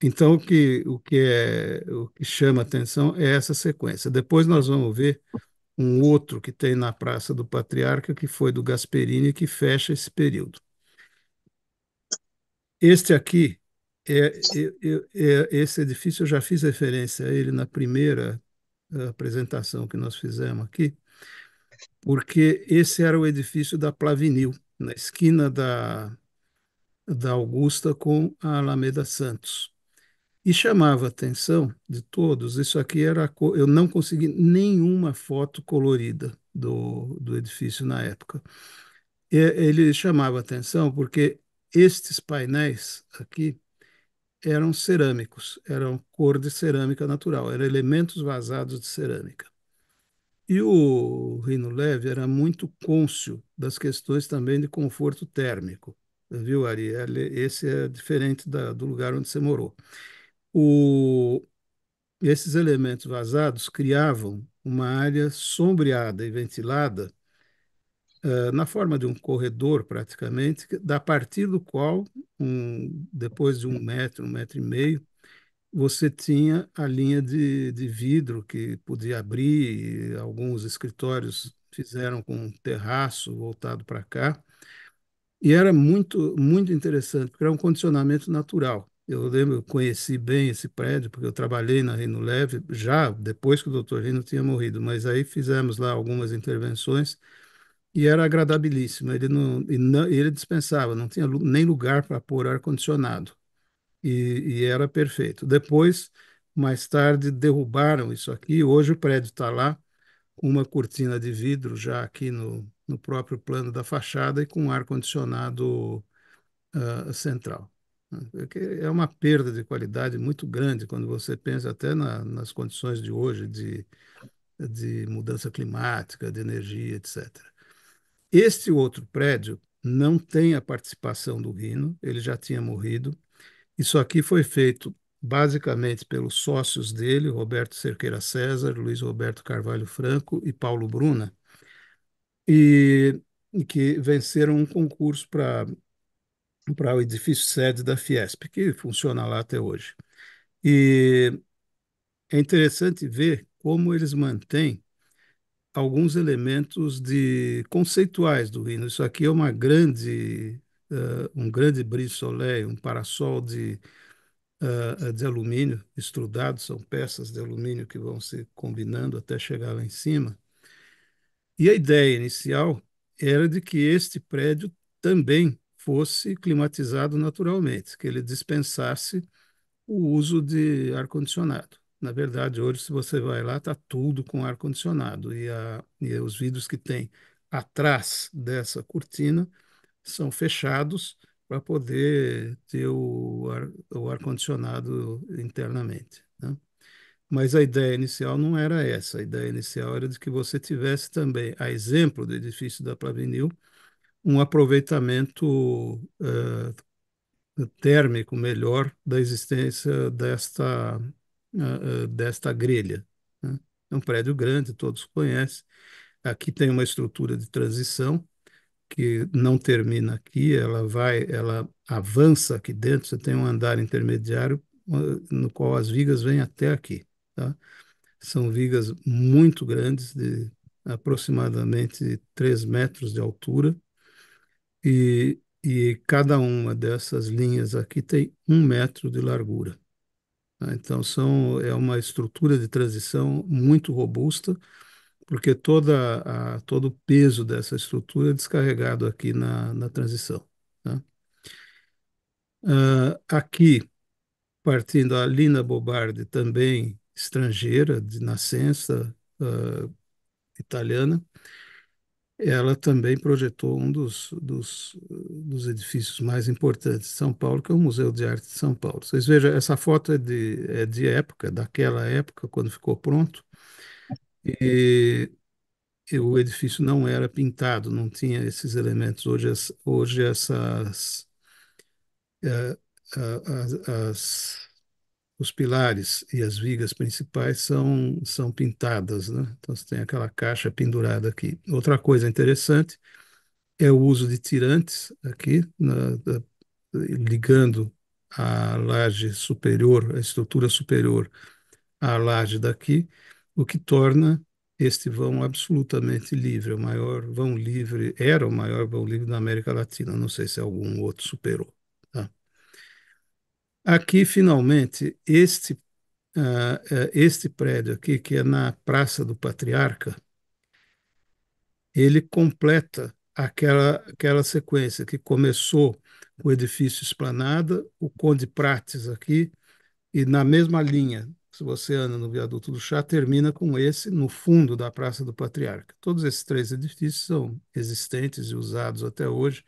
Então, o que chama atenção é essa sequência. Depois nós vamos ver um outro que tem na Praça do Patriarca, que foi do Gasperini, que fecha esse período. Este aqui, esse edifício, eu já fiz referência a ele na primeira apresentação que nós fizemos aqui, porque esse era o edifício da Plavinil, na esquina da Augusta com a Alameda Santos. E chamava a atenção de todos, isso aqui eu não consegui nenhuma foto colorida do edifício na época. Ele chamava a atenção porque estes painéis aqui eram cerâmicos, eram cor de cerâmica natural, eram elementos vazados de cerâmica. E o Rino Leve era muito cônscio das questões também de conforto térmico. Viu, Ariel? Esse é diferente do lugar onde você morou. O, esses elementos vazados criavam uma área sombreada e ventilada, na forma de um corredor, praticamente, a partir do qual, depois de um metro e meio, você tinha a linha de vidro que podia abrir, e alguns escritórios fizeram com um terraço voltado para cá, e era muito interessante, porque era um condicionamento natural. Eu lembro, eu conheci bem esse prédio, porque eu trabalhei na Rino Leve, já depois que o doutor Rino tinha morrido, mas aí fizemos lá algumas intervenções, e era agradabilíssimo. Ele dispensava, não tinha nem lugar para pôr ar-condicionado e era perfeito. Depois, mais tarde, derrubaram isso aqui. Hoje o prédio está lá, com uma cortina de vidro já aqui no próprio plano da fachada e com ar-condicionado central. É uma perda de qualidade muito grande quando você pensa até nas condições de hoje de mudança climática, de energia, etc. Este outro prédio não tem a participação do Rino, ele já tinha morrido. Isso aqui foi feito basicamente pelos sócios dele, Roberto Cerqueira César, Luiz Roberto Carvalho Franco e Paulo Bruna, e, e que venceram um concurso para o edifício sede da Fiesp, que funciona lá até hoje. E é interessante ver como eles mantêm alguns elementos de conceituais do hino. Isso aqui é um grande brise soleil, um parasol de alumínio estrudado, são peças de alumínio que vão se combinando até chegar lá em cima. E a ideia inicial era de que este prédio também fosse climatizado naturalmente, que ele dispensasse o uso de ar-condicionado. Na verdade, hoje, se você vai lá, está tudo com ar-condicionado. E os vidros que tem atrás dessa cortina são fechados para poder ter o ar-condicionado internamente, né? Mas a ideia inicial não era essa. A ideia inicial era de que você tivesse também, a exemplo do edifício da Plavinil, um aproveitamento térmico melhor da existência desta grelha, né? É um prédio grande, todos conhecem. Aqui tem uma estrutura de transição que não termina aqui, ela avança aqui dentro. Você tem um andar intermediário no qual as vigas vêm até aqui, tá? São vigas muito grandes, de aproximadamente 3 metros de altura, e cada uma dessas linhas aqui tem 1 metro de largura, tá? Então, é uma estrutura de transição muito robusta, porque todo o peso dessa estrutura é descarregado aqui na transição, tá? Aqui, partindo a Lina Bobardi, também estrangeira, de nascença, italiana, ela também projetou um dos edifícios mais importantes de São Paulo, que é o Museu de Arte de São Paulo. Vocês vejam, essa foto é de época, daquela época, quando ficou pronto, e, e o edifício não era pintado, não tinha esses elementos. Hoje eh, os pilares e as vigas principais são pintadas, né? Então você tem aquela caixa pendurada aqui. Outra coisa interessante é o uso de tirantes aqui, ligando a laje superior, a estrutura superior à laje daqui, o que torna este vão absolutamente livre, o maior vão livre, era o maior vão livre da América Latina, não sei se algum outro superou, tá? Aqui, finalmente, este prédio aqui, que é na Praça do Patriarca, ele completa aquela sequência que começou com o edifício Esplanada, o Conde Prates aqui, e na mesma linha, se você anda no Viaduto do Chá, termina com esse no fundo da Praça do Patriarca. Todos esses 3 edifícios são existentes e usados até hoje.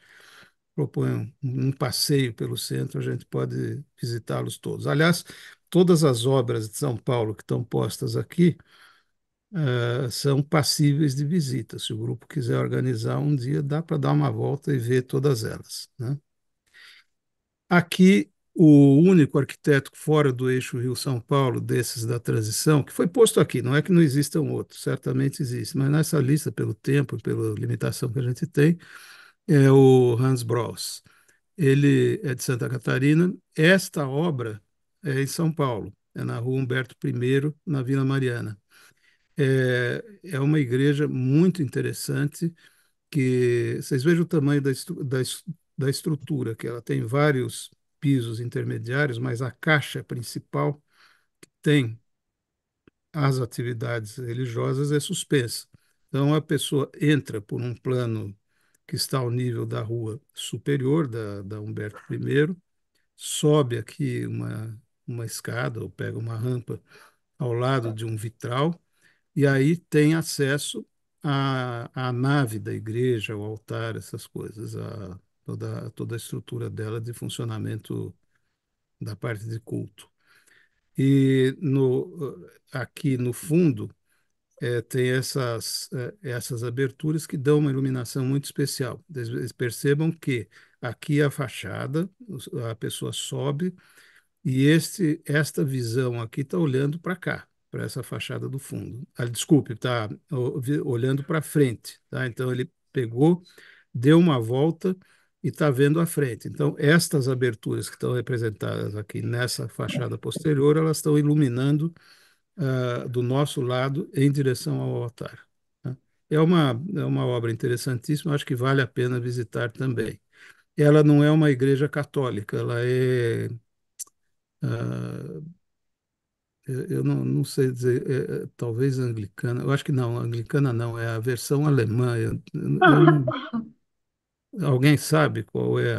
Proponho um passeio pelo centro, a gente pode visitá-los todos. Aliás, todas as obras de São Paulo que estão postas aqui são passíveis de visita. Se o grupo quiser organizar um dia, dá para dar uma volta e ver todas elas, né? Aqui, o único arquiteto fora do eixo Rio-São Paulo, desses da transição, que foi posto aqui, não é que não existam outros, certamente existe, mas nessa lista, pelo tempo e pela limitação que a gente tem, é o Hans Bros. Ele é de Santa Catarina. Esta obra é em São Paulo, é na Rua Humberto I, na Vila Mariana. É uma igreja muito interessante, que vocês vejam o tamanho da estrutura, que ela tem vários pisos intermediários, mas a caixa principal tem as atividades religiosas é suspensa. Então a pessoa entra por um plano que está ao nível da rua superior da Humberto I, sobe aqui uma escada ou pega uma rampa ao lado de um vitral, e aí tem acesso à nave da igreja, ao altar, essas coisas, toda a estrutura dela de funcionamento da parte de culto. E aqui no fundo tem essas aberturas que dão uma iluminação muito especial. Vocês percebam que aqui a fachada, a pessoa sobe E esta visão aqui está olhando para cá, para essa fachada do fundo. Ah, desculpe, está olhando para frente, tá? Então ele pegou, deu uma volta e está vendo a frente. Então estas aberturas que estão representadas aqui nessa fachada posterior, elas estão iluminando do nosso lado em direção ao altar. Tá? É uma obra interessantíssima, acho que vale a pena visitar também. Ela não é uma igreja católica, ela é ah, eu não sei dizer, talvez anglicana, eu acho que não, anglicana não, é a versão alemã. Alguém sabe qual é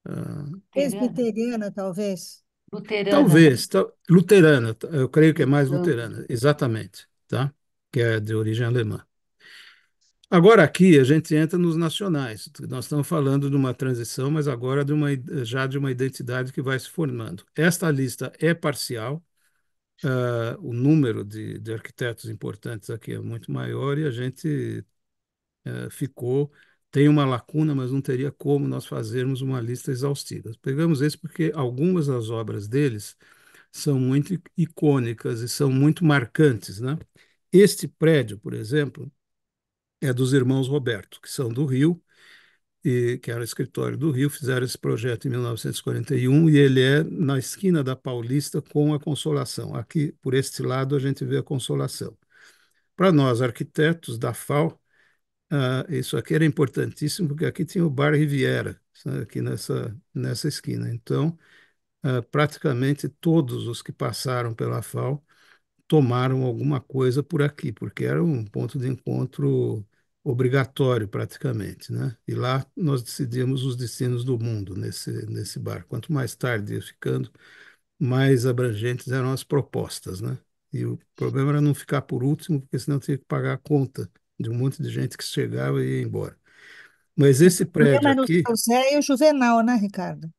Luterana. Presbiteriana, talvez. Luterana. talvez, luterana, eu creio que é mais Luterana. luterana, exatamente, tá? Que é de origem alemã. Agora aqui a gente entra nos nacionais. Nós estamos falando de uma transição, mas agora já de uma identidade que vai se formando. Esta lista é parcial. O número de arquitetos importantes aqui é muito maior e a gente tem uma lacuna, mas não teria como nós fazermos uma lista exaustiva. Pegamos esse porque algumas das obras deles são muito icônicas e são muito marcantes, né? Este prédio, por exemplo, é dos irmãos Roberto, que são do Rio, e que era o escritório do Rio, fizeram esse projeto em 1941 e ele é na esquina da Paulista com a Consolação. Aqui, por este lado, a gente vê a Consolação. Para nós, arquitetos da FAO, isso aqui era importantíssimo, porque aqui tinha o Bar Riviera, sabe, aqui nessa esquina. Então, praticamente todos os que passaram pela FAO tomaram alguma coisa por aqui, porque era um ponto de encontro obrigatório praticamente, né? E lá nós decidíamos os destinos do mundo nesse bar. Quanto mais tarde ia ficando, mais abrangentes eram as propostas, né? E o problema era não ficar por último, porque senão tinha que pagar a conta de um monte de gente que chegava e ia embora. Mas O esse prédio problema era o aqui, seu Zé e o Juvenal, né, Ricardo?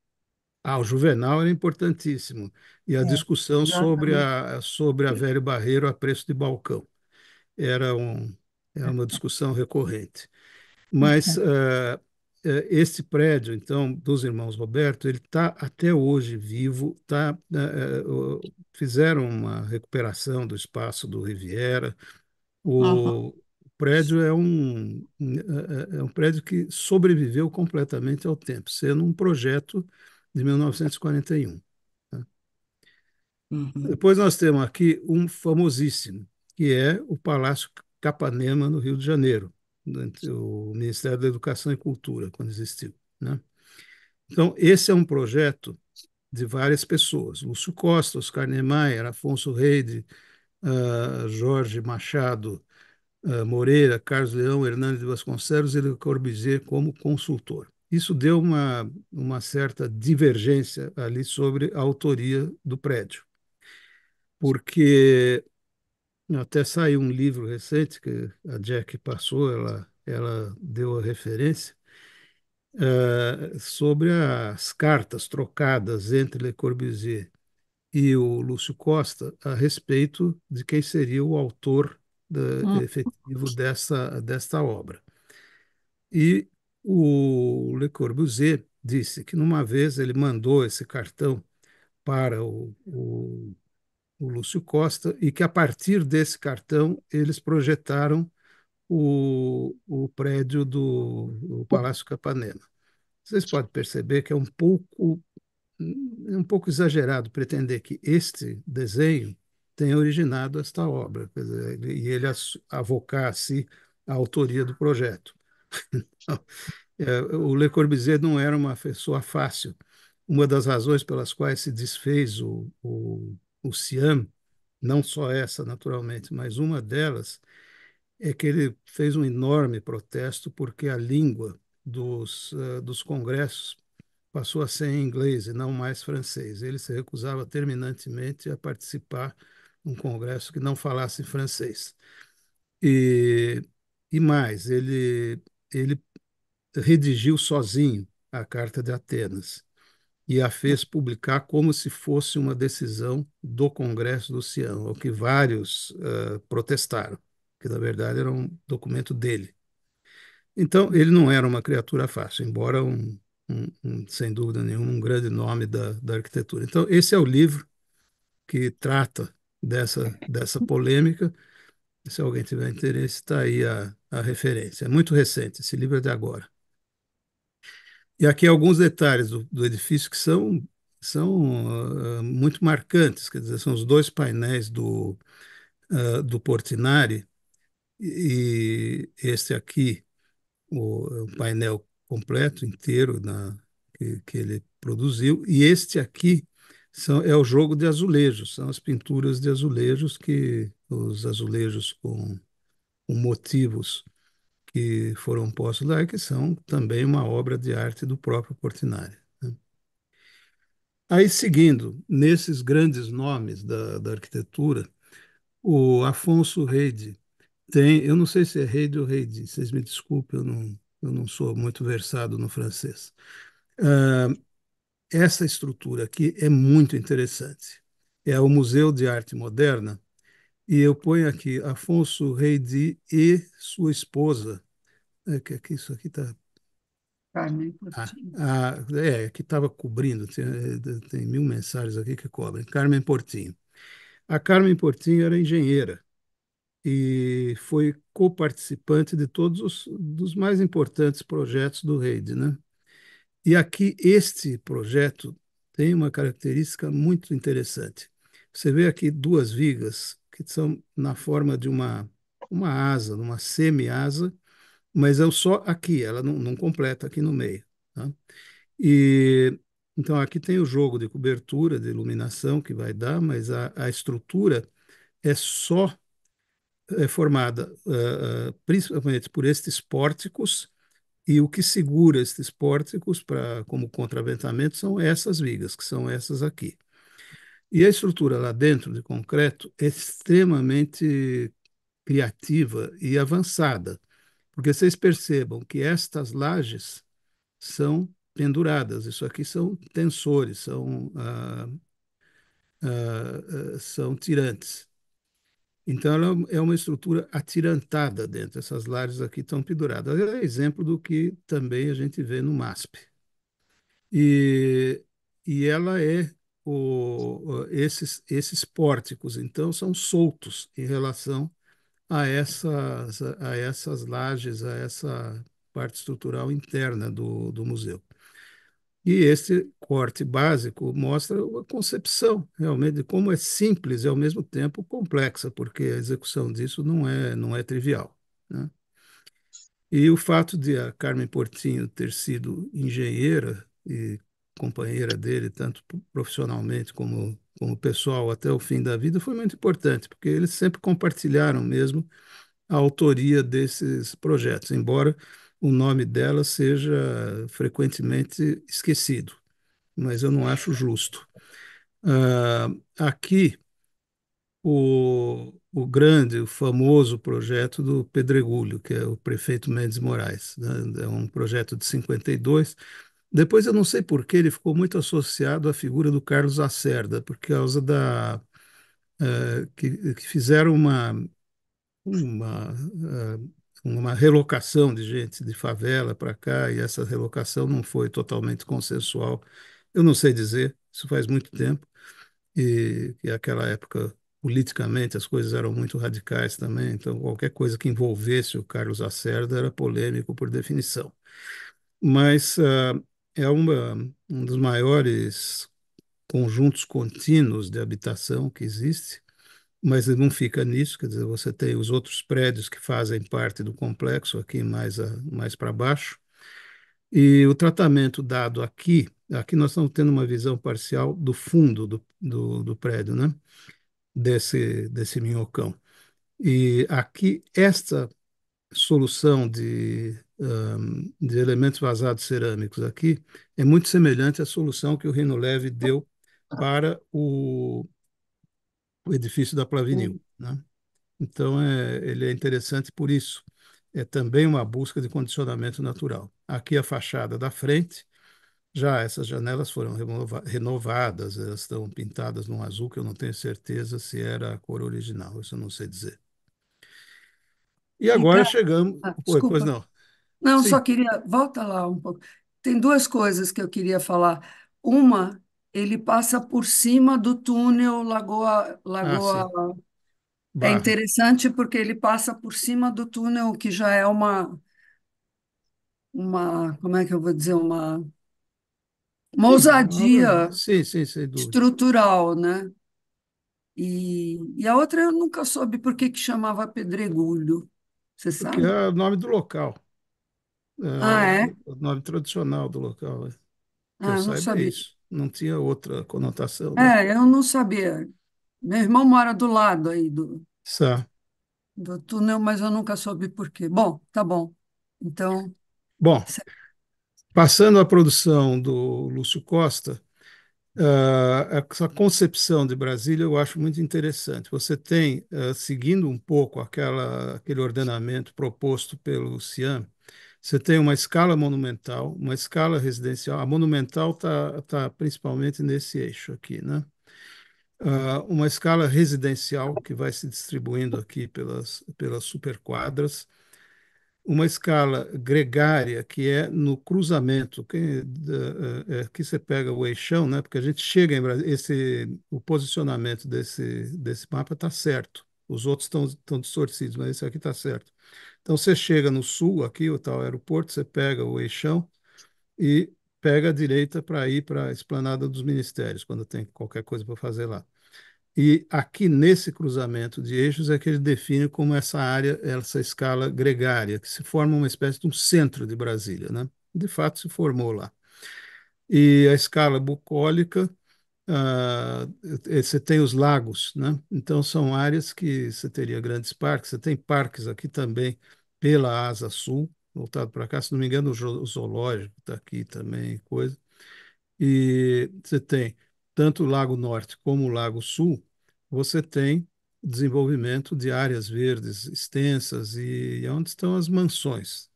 o Juvenal era importantíssimo. E a É. discussão sobre Exatamente. a Velho Barreiro a preço de balcão. era, um, era uma discussão recorrente. Mas este prédio, então, dos irmãos Roberto, ele está até hoje vivo, fizeram uma recuperação do espaço do Riviera. Aham. O prédio é um prédio que sobreviveu completamente ao tempo, sendo um projeto de 1941. Tá? Uhum. Depois nós temos aqui um famosíssimo, que é o Palácio Capanema, no Rio de Janeiro, durante o Ministério da Educação e Cultura, quando existiu, né? Então, esse é um projeto de várias pessoas. Lúcio Costa, Oscar Niemeyer, Afonso Reide, Jorge Machado Moreira, Carlos Leão, Hernani de Vasconcelos e Le Corbusier como consultor. Isso deu uma certa divergência ali sobre a autoria do prédio, porque até saiu um livro recente que a Jack passou, ela deu a referência, sobre as cartas trocadas entre Le Corbusier e o Lúcio Costa a respeito de quem seria o autor Hum. efetivo desta obra. E o Le Corbusier disse que numa vez ele mandou esse cartão para o Lúcio Costa e que a partir desse cartão eles projetaram o prédio do Palácio Capanema. Vocês podem perceber que é um pouco exagerado pretender que este desenho tenha originado esta obra, quer dizer, e ele avocar a si a autoria do projeto. O Le Corbusier não era uma pessoa fácil. Uma das razões pelas quais se desfez o Siam, não só essa, naturalmente, mas uma delas é que ele fez um enorme protesto porque a língua dos congressos passou a ser em inglês e não mais francês. Ele se recusava terminantemente a participar de um congresso que não falasse francês. E, e mais, ele redigiu sozinho a Carta de Atenas e a fez publicar como se fosse uma decisão do Congresso do Sião, o que vários protestaram, que na verdade era um documento dele. Então, ele não era uma criatura fácil, embora um sem dúvida nenhuma, um grande nome da arquitetura. Então, esse é o livro que trata dessa polêmica. Se alguém tiver interesse, está aí a referência. É muito recente, esse livro é de agora. E aqui alguns detalhes do edifício que são muito marcantes, quer dizer, são os dois painéis do Portinari, e este aqui, o painel completo, inteiro, que ele produziu, e este aqui é o jogo de azulejos, são as pinturas de azulejos, os azulejos com motivos que foram postos lá, e que são também uma obra de arte do próprio Portinari, né? Aí, seguindo, nesses grandes nomes da arquitetura, o Afonso Reide eu não sei se é Reide ou Reide, vocês me desculpem, eu não sou muito versado no francês. Ah, essa estrutura aqui é muito interessante. É o Museu de Arte Moderna, e eu ponho aqui Afonso Reide e sua esposa. Que isso aqui está. Carmen Portinho. Que estava cobrindo, tem 1000 mensagens aqui que cobrem. Carmen Portinho. A Carmen Portinho era engenheira e foi coparticipante de todos dos mais importantes projetos do Reide, né? E aqui este projeto tem uma característica muito interessante. Você vê aqui duas vigas que são na forma de uma asa, uma semi-asa, mas é só aqui, ela não completa aqui no meio, tá? E então aqui tem o jogo de cobertura, de iluminação que vai dar, mas a estrutura é só formada principalmente por estes pórticos, e o que segura estes pórticos como contraventamento são essas vigas, que são essas aqui. E a estrutura lá dentro de concreto é extremamente criativa e avançada, porque vocês percebam que estas lajes são penduradas, isso aqui são tensores, são tirantes. Então, ela é uma estrutura atirantada dentro. Essas lajes aqui estão penduradas. É exemplo do que também a gente vê no MASP. E, e ela esses pórticos, então, são soltos em relação a essas lajes, a essa parte estrutural interna do museu. E esse corte básico mostra a concepção realmente de como é simples e ao mesmo tempo complexa, porque a execução disso não é trivial, né? E o fato de a Carmen Portinho ter sido engenheira e companheira dele, tanto profissionalmente como pessoal, até o fim da vida, foi muito importante, porque eles sempre compartilharam mesmo a autoria desses projetos, embora o nome dela seja frequentemente esquecido, mas eu não acho justo. Aqui, o grande, o famoso projeto do Pedregulho, que é o prefeito Mendes Moraes, né? É um projeto de 52. Depois, eu não sei por que ele ficou muito associado à figura do Carlos Lacerda, por causa que fizeram uma, uma relocação de gente de favela para cá, e essa relocação não foi totalmente consensual. Eu não sei dizer, isso faz muito tempo, e aquela época, politicamente, as coisas eram muito radicais também, então qualquer coisa que envolvesse o Carlos Lacerda era polêmico por definição. Mas é um dos maiores conjuntos contínuos de habitação que existe, mas não fica nisso, quer dizer, você tem os outros prédios que fazem parte do complexo aqui mais para baixo, e o tratamento dado aqui nós estamos tendo uma visão parcial do fundo do prédio, né? Desse minhocão. E aqui, esta solução de elementos vazados cerâmicos aqui é muito semelhante à solução que o Rino Leve deu para o edifício da Plavinil, né? Então, ele é interessante por isso. É também uma busca de condicionamento natural. Aqui a fachada da frente, já essas janelas foram renovadas, elas estão pintadas num azul que eu não tenho certeza se era a cor original, isso eu não sei dizer. E agora Ricardo, chegamos. Pois desculpa. não. Não, só Sim. queria. Volta lá um pouco. tem duas coisas que eu queria falar. Uma, ele passa por cima do túnel Ah, sim, Lagoa. É Barra. interessante porque ele passa por cima do túnel, que já é como é que eu vou dizer, uma Sim, uma obra. ousadia Sim, sim, sem dúvida. estrutural, né? E a outra eu nunca soube por que que chamava Pedregulho. Você Porque sabe? é o nome do local, Ah, é? o nome tradicional do local. Que eu Ah, eu não saiba é sabia. isso. Não tinha outra conotação, não. É, eu não sabia. Meu irmão mora do lado aí Sá. do túnel, mas eu nunca soube por quê. Bom, tá bom. Então, Bom, se- passando à produção do Lúcio Costa, essa concepção de Brasília eu acho muito interessante. Você tem, seguindo um pouco aquele ordenamento proposto pelo Cian, você tem uma escala monumental, uma escala residencial. A monumental está principalmente nesse eixo aqui, né? Uma escala residencial que vai se distribuindo aqui pelas superquadras, uma escala gregária que é no cruzamento, que você pega o eixão, né? Porque a gente chega em Brasília, o posicionamento desse mapa está certo. Os outros estão distorcidos, mas esse aqui está certo. Então você chega no sul, aqui, o tal aeroporto, você pega o eixão e pega a direita para ir para a Esplanada dos Ministérios, quando tem qualquer coisa para fazer lá. E aqui nesse cruzamento de eixos é que ele define como essa área, essa escala gregária, que se forma uma espécie de um centro de Brasília, né? De fato se formou lá. E a escala bucólica, ah, você tem os lagos, né? Então são áreas que você teria grandes parques. Você tem parques aqui também pela asa sul, voltado para cá. Se não me engano, o zoológico está aqui também, coisa. E você tem tanto o Lago Norte como o Lago Sul, você tem desenvolvimento de áreas verdes extensas e onde estão as mansões.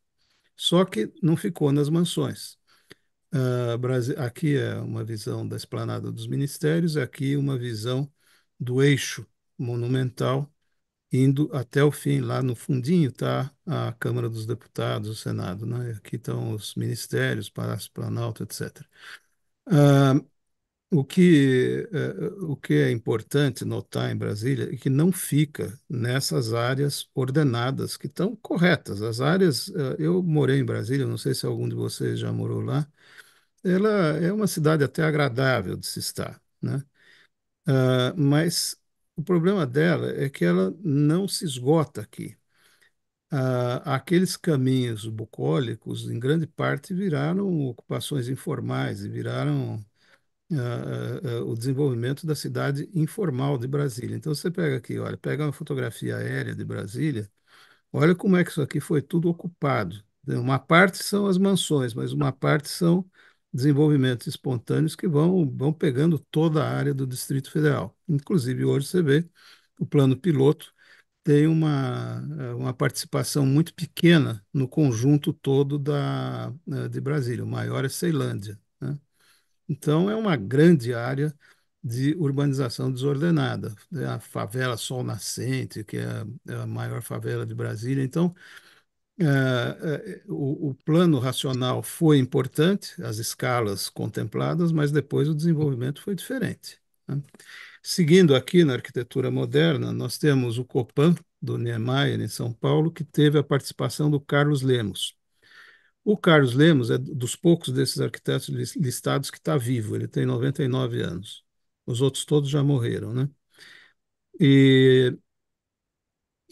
Só que não ficou nas mansões. Aqui é uma visão da Esplanada dos Ministérios, aqui uma visão do eixo monumental indo até o fim. Lá no fundinho está a Câmara dos Deputados, o Senado, né? Aqui estão os ministérios, Palácio Planalto, etc. O que é importante notar em Brasília é que não fica nessas áreas ordenadas que estão corretas. As áreas, eu morei em Brasília, não sei se algum de vocês já morou lá. Ela é uma cidade até agradável de se estar, né? Mas o problema dela é que ela não se esgota aqui. Aqueles caminhos bucólicos, em grande parte, viraram ocupações informais e viraram o desenvolvimento da cidade informal de Brasília. Então você pega aqui, olha, pega uma fotografia aérea de Brasília, olha como é que isso aqui foi tudo ocupado. Uma parte são as mansões, mas uma parte são desenvolvimentos espontâneos que vão pegando toda a área do Distrito Federal. Inclusive, hoje você vê o plano piloto tem uma participação muito pequena no conjunto todo de Brasília. O maior é Ceilândia, né? Então, é uma grande área de urbanização desordenada. É a favela Sol Nascente, que é a maior favela de Brasília. Então, o plano racional foi importante, as escalas contempladas, mas depois o desenvolvimento foi diferente, né? Seguindo aqui na arquitetura moderna, nós temos o Copan, do Niemeyer, em São Paulo, que teve a participação do Carlos Lemos. O Carlos Lemos é dos poucos desses arquitetos listados que está vivo, ele tem 99 anos. Os outros todos já morreram, né? E,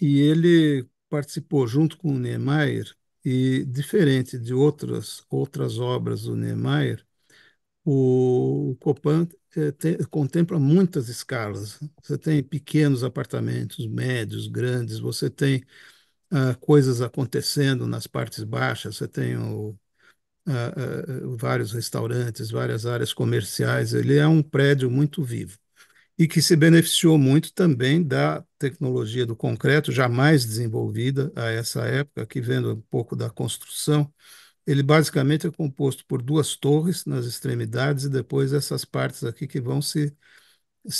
e ele participou junto com o Niemeyer, e diferente de outras obras do Niemeyer, o Copan contempla muitas escalas. Você tem pequenos apartamentos, médios, grandes, você tem coisas acontecendo nas partes baixas, você tem vários restaurantes, várias áreas comerciais. Ele é um prédio muito vivo e que se beneficiou muito também da tecnologia do concreto, jamais desenvolvida a essa época, aqui vendo um pouco da construção. Ele basicamente é composto por duas torres nas extremidades e depois essas partes aqui que vão se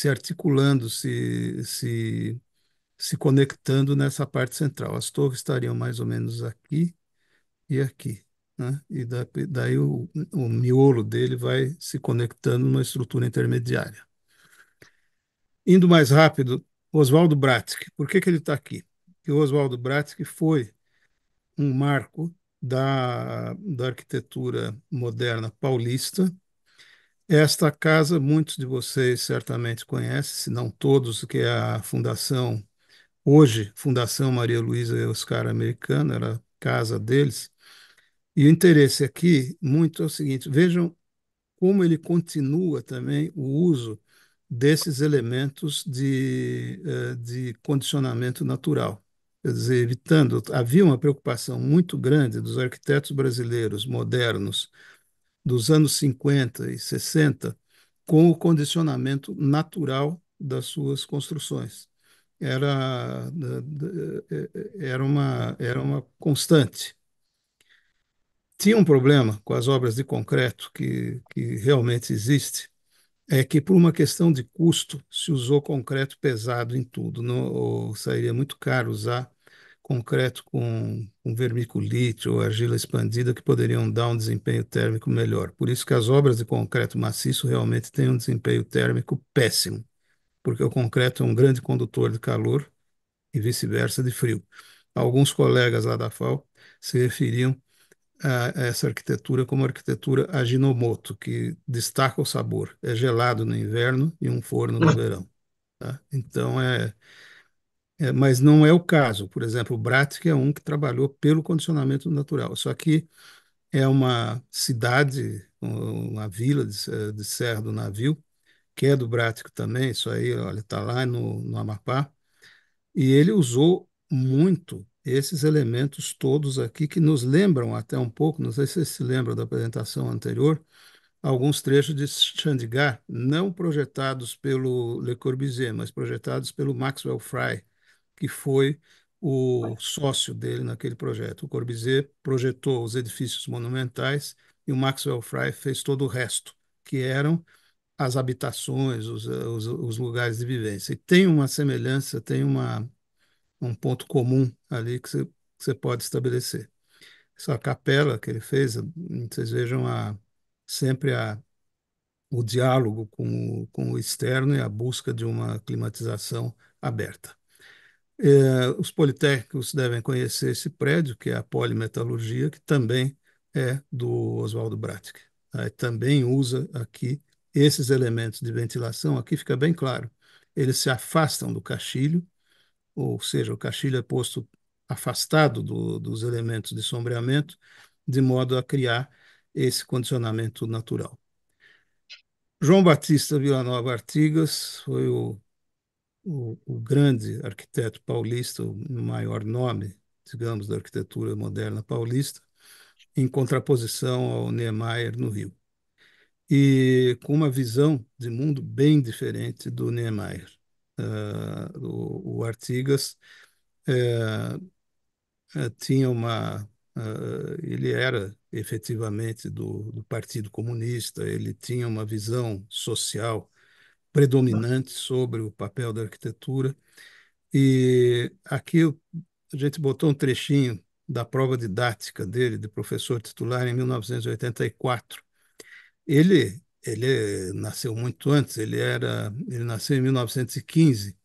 articulando, se conectando nessa parte central. As torres estariam mais ou menos aqui e aqui, né? E daí o miolo dele vai se conectando numa estrutura intermediária. Indo mais rápido, Oswaldo Bratzky. Por que ele está aqui? Porque o Oswaldo Bratzky foi um marco da arquitetura moderna paulista. Esta casa, muitos de vocês certamente conhecem, se não todos, que é a Fundação, hoje, Fundação Maria Luísa e Oscar Americano, era a casa deles. E o interesse aqui muito é o seguinte: vejam como ele continua também o uso desses elementos de condicionamento natural. Quer dizer, evitando, havia uma preocupação muito grande dos arquitetos brasileiros modernos dos anos 50 e 60 com o condicionamento natural das suas construções. Era, era uma constante. Tinha um problema com as obras de concreto que realmente existe, é que por uma questão de custo se usou concreto pesado em tudo. Não, ou sairia muito caro usar concreto com vermiculite ou argila expandida que poderiam dar um desempenho térmico melhor. Por isso que as obras de concreto maciço realmente têm um desempenho térmico péssimo, porque o concreto é um grande condutor de calor e vice-versa de frio. Alguns colegas lá da FAO se referiam a essa arquitetura como arquitetura Ajinomoto, que destaca o sabor. É gelado no inverno e um forno no verão. Tá? Então, mas não é o caso. Por exemplo, o Bratic é um que trabalhou pelo condicionamento natural. Só que é uma cidade, uma vila de Serra do Navio, que é do Bratic também. Isso aí, olha, está lá no Amapá. E ele usou muito esses elementos todos aqui que nos lembram até um pouco, não sei se você se lembra da apresentação anterior, alguns trechos de Chandigarh, não projetados pelo Le Corbusier, mas projetados pelo Maxwell Fry, que foi o sócio dele naquele projeto. O Corbusier projetou os edifícios monumentais e o Maxwell Fry fez todo o resto, que eram as habitações, os lugares de vivência. E tem uma semelhança, tem um ponto comum ali que você pode estabelecer. Essa capela que ele fez, vocês vejam sempre o diálogo com o externo e a busca de uma climatização aberta. Os politécnicos devem conhecer esse prédio, que é a Polimetalurgia, que também é do Oswaldo Bratic. Tá? Também usa aqui esses elementos de ventilação. Aqui fica bem claro. Eles se afastam do caixilho, ou seja, o caixilho é posto afastado dos elementos de sombreamento, de modo a criar esse condicionamento natural. João Batista Villanova Artigas foi o grande arquiteto paulista, o maior nome, digamos, da arquitetura moderna paulista, em contraposição ao Niemeyer no Rio. E com uma visão de mundo bem diferente do Niemeyer. O Artigas tinha ele era efetivamente do Partido Comunista, ele tinha uma visão social predominante sobre o papel da arquitetura. E aqui a gente botou um trechinho da prova didática dele, de professor titular, em 1984. Ele nasceu muito antes, ele nasceu em 1915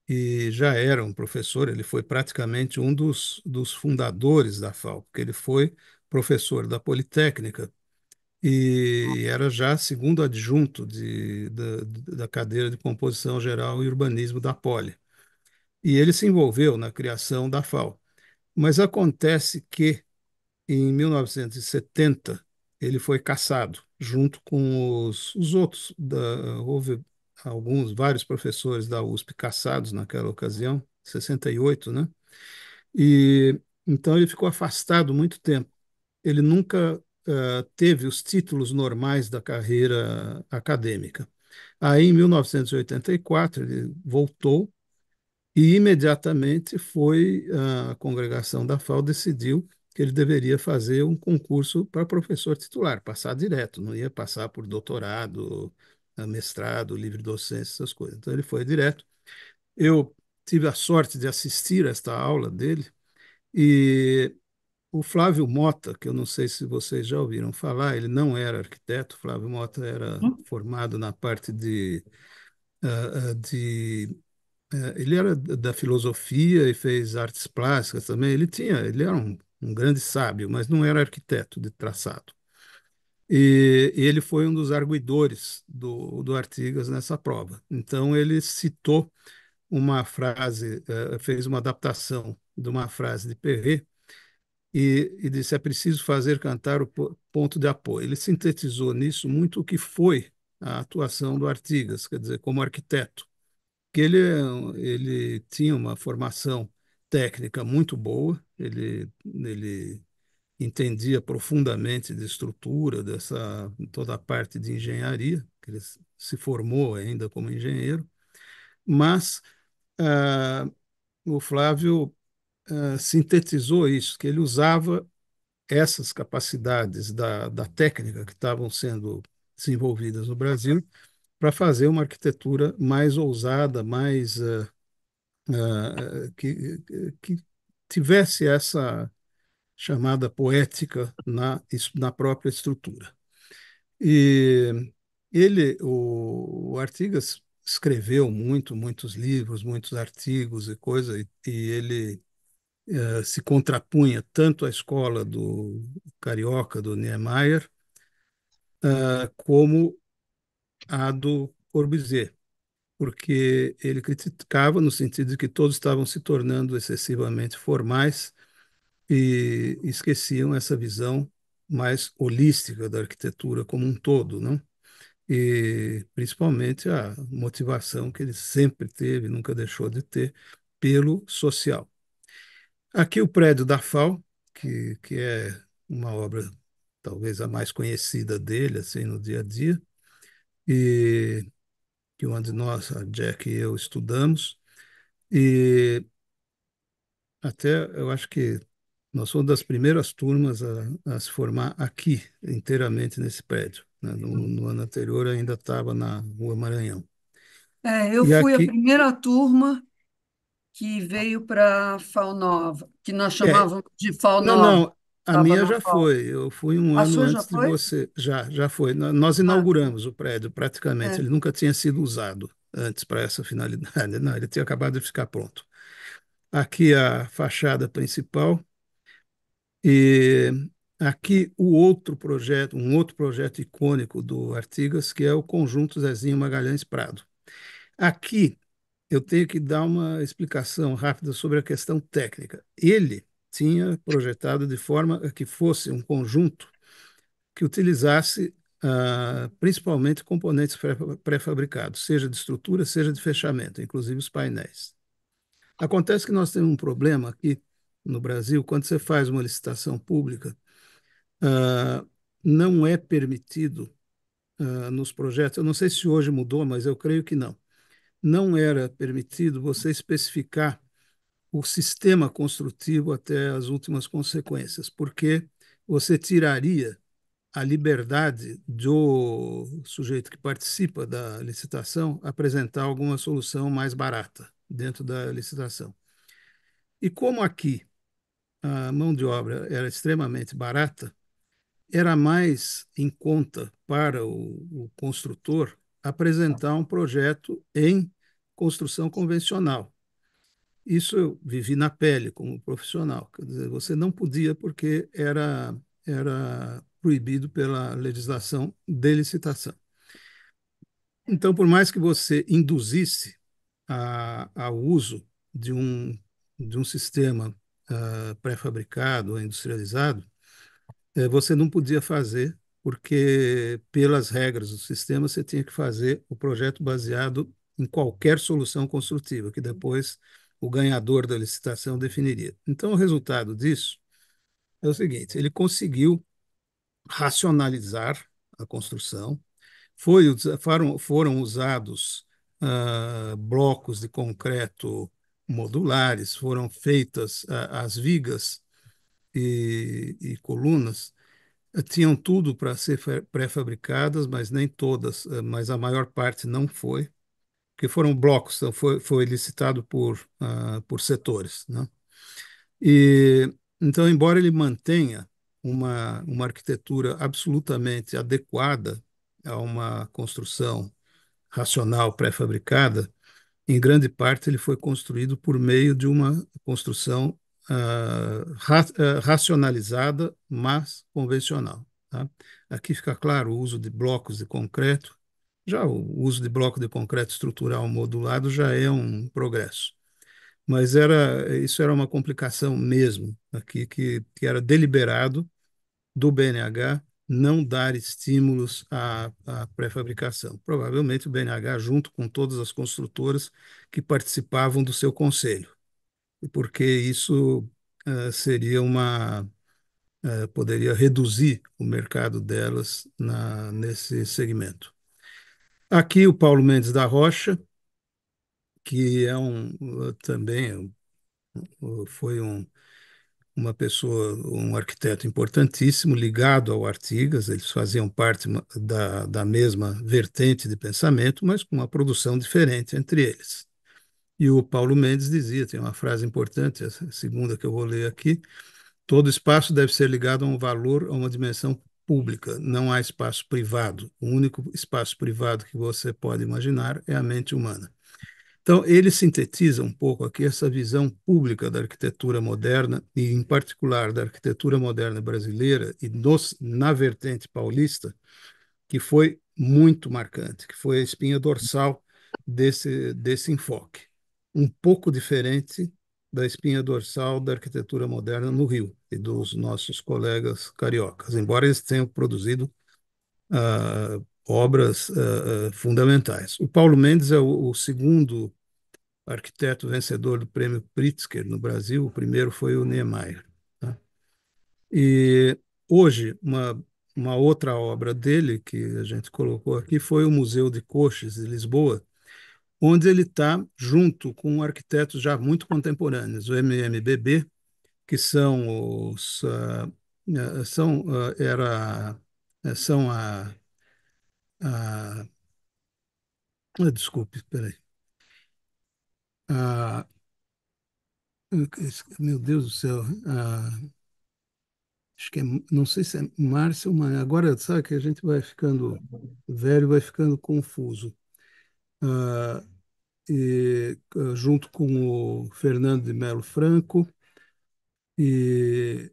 e já era um professor, ele foi praticamente um dos fundadores da FAO, porque ele foi professor da Politécnica e era já segundo adjunto da cadeira de Composição Geral e Urbanismo da Poli. E ele se envolveu na criação da FAO. Mas acontece que, em 1970, ele foi cassado, junto com os outros. Houve vários professores da USP cassados naquela ocasião, 68, né? E então ele ficou afastado muito tempo. Ele nunca teve os títulos normais da carreira acadêmica. Aí, em 1984, ele voltou e imediatamente a congregação da FAO decidiu que ele deveria fazer um concurso para professor titular, passar direto, não ia passar por doutorado, mestrado, livre docência, essas coisas. Então ele foi direto. Eu tive a sorte de assistir a esta aula dele e O Flávio Mota, que eu não sei se vocês já ouviram falar, ele não era arquiteto. Flávio Mota era formado na parte de ele era da filosofia e fez artes plásticas também. Ele era um grande sábio, mas não era arquiteto de traçado. E ele foi um dos arguidores do Artigas nessa prova. Então ele citou uma frase, fez uma adaptação de uma frase de Perret e disse: é preciso fazer cantar o ponto de apoio. Ele sintetizou nisso muito o que foi a atuação do Artigas, quer dizer, como arquiteto, que ele tinha uma formação técnica muito boa, ele entendia profundamente de estrutura, dessa toda a parte de engenharia, que ele se formou ainda como engenheiro, mas ah, o Flávio sintetizou isso, que ele usava essas capacidades da técnica que estavam sendo desenvolvidas no Brasil para fazer uma arquitetura mais ousada, mais que tivesse essa chamada poética na própria estrutura. E o Artigas escreveu muitos livros, muitos artigos e coisa, e ele se contrapunha tanto à escola do carioca, do Niemeyer, como à do Corbusier, porque ele criticava no sentido de que todos estavam se tornando excessivamente formais e esqueciam essa visão mais holística da arquitetura como um todo, não? E principalmente a motivação que ele sempre teve, nunca deixou de ter, pelo social. Aqui o prédio da FAO, que é uma obra talvez a mais conhecida dele, assim, no dia a dia, e que onde nós, a Jack e eu, estudamos, e até eu acho que nós fomos das primeiras turmas a se formar aqui, inteiramente nesse prédio, né? No ano anterior ainda estava na Rua Maranhão. Eu E fui a aqui, primeira turma que veio para a FAU Nova, que nós é, chamávamos de FAU não, Nova. não, a Estava minha na já FAU. foi, eu fui um A ano sua já antes de foi? você, já foi. Nós Ah, tá. inauguramos o prédio praticamente, É. ele nunca tinha sido usado antes para essa finalidade, não, ele tinha acabado de ficar pronto. Aqui a fachada principal. E aqui um outro projeto icônico do Artigas, que é o Conjunto Zezinho Magalhães Prado. Aqui eu tenho que dar uma explicação rápida sobre a questão técnica. Ele tinha projetado de forma a que fosse um conjunto que utilizasse principalmente componentes pré-fabricados, seja de estrutura, seja de fechamento, inclusive os painéis. Acontece que nós temos um problema aqui no Brasil, quando você faz uma licitação pública, ah, não é permitido nos projetos, eu não sei se hoje mudou, mas eu creio que não. Não era permitido você especificar o sistema construtivo até as últimas consequências, porque você tiraria a liberdade do sujeito que participa da licitação apresentar alguma solução mais barata dentro da licitação. E como aqui a mão de obra era extremamente barata, era mais em conta para o construtor apresentar um projeto em construção convencional. Isso eu vivi na pele como profissional. Quer dizer, você não podia porque era proibido pela legislação de licitação. Então, por mais que você induzisse ao uso de um sistema pré-fabricado ou industrializado, você não podia fazer, porque, pelas regras do sistema, você tinha que fazer o projeto baseado em qualquer solução construtiva, que depois o ganhador da licitação definiria. Então, o resultado disso é o seguinte: ele conseguiu racionalizar a construção, foram usados blocos de concreto modulares, foram feitas as vigas e colunas tinham tudo para ser pré-fabricadas, mas nem todas, mas a maior parte não foi, porque foram blocos, então foi licitado por setores, né? E Então, embora ele mantenha uma arquitetura absolutamente adequada a uma construção racional pré-fabricada, em grande parte ele foi construído por meio de uma construção racionalizada, mas convencional. Tá? Aqui fica claro o uso de blocos de concreto. Já o uso de bloco de concreto estrutural modulado já é um progresso. Mas isso era uma complicação mesmo, aqui que era deliberado do BNH não dar estímulos à pré-fabricação. Provavelmente o BNH, junto com todas as construtoras que participavam do seu conselho, porque isso seria poderia reduzir o mercado delas nesse segmento. Aqui o Paulo Mendes da Rocha, que é também foi uma pessoa, um arquiteto importantíssimo, ligado ao Artigas, eles faziam parte da mesma vertente de pensamento, mas com uma produção diferente entre eles. E o Paulo Mendes dizia, tem uma frase importante, a segunda que eu vou ler aqui: todo espaço deve ser ligado a um valor, a uma dimensão pública, não há espaço privado. O único espaço privado que você pode imaginar é a mente humana. Então, ele sintetiza um pouco aqui essa visão pública da arquitetura moderna, e em particular da arquitetura moderna brasileira e na vertente paulista, que foi muito marcante, que foi a espinha dorsal desse enfoque. Um pouco diferente da espinha dorsal da arquitetura moderna no Rio e dos nossos colegas cariocas, embora eles tenham produzido obras fundamentais. O Paulo Mendes é o segundo arquiteto vencedor do prêmio Pritzker no Brasil. O primeiro foi o Niemeyer. Tá? E hoje, uma outra obra dele que a gente colocou aqui foi o Museu de Coches de Lisboa, onde ele está junto com arquitetos já muito contemporâneos, o MMBB, que são os são era são a desculpe, espera aí. Meu Deus do céu, acho que não sei se é Márcia ou Mané. Agora, sabe que a gente vai ficando velho, vai ficando confuso. Ah, junto com o Fernando de Melo Franco e,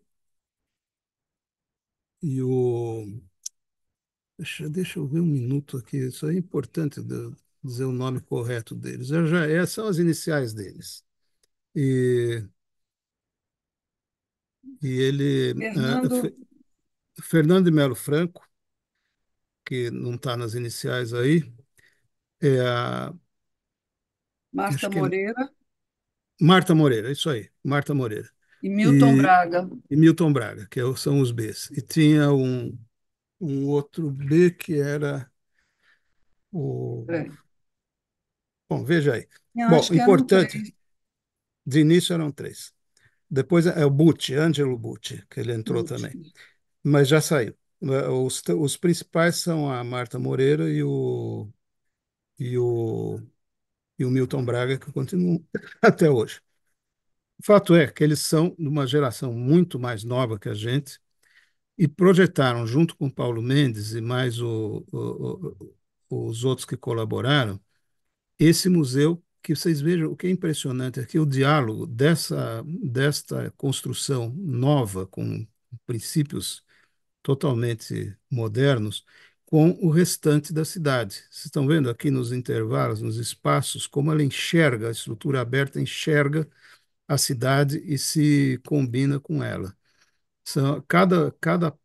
e o. Deixa eu ver um minuto aqui, isso é importante dizer o nome correto deles. São as iniciais deles. E, Fernando Fernando de Melo Franco, que não está nas iniciais aí, é Marta acho que é Moreira Marta Moreira, isso aí, Marta Moreira. e Milton E, Braga. e Milton Braga, são os Bs. E tinha um outro B que era o. É, Bom, veja aí. eu Bom, acho que eram importante, três. de início eram três. Depois é o Bucci, Ângelo Bucci, que ele entrou também. Últimos. Mas já saiu. Os principais são a Marta Moreira e o, e o Milton Braga, que continuam até hoje. O fato é que eles são de uma geração muito mais nova que a gente e projetaram, junto com Paulo Mendes e mais os outros que colaboraram, esse museu, que vocês vejam, o que é impressionante é que o diálogo desta construção nova, com princípios totalmente modernos, com o restante da cidade. Vocês estão vendo aqui nos intervalos, nos espaços, como ela enxerga, a estrutura aberta enxerga a cidade e se combina com ela. Cada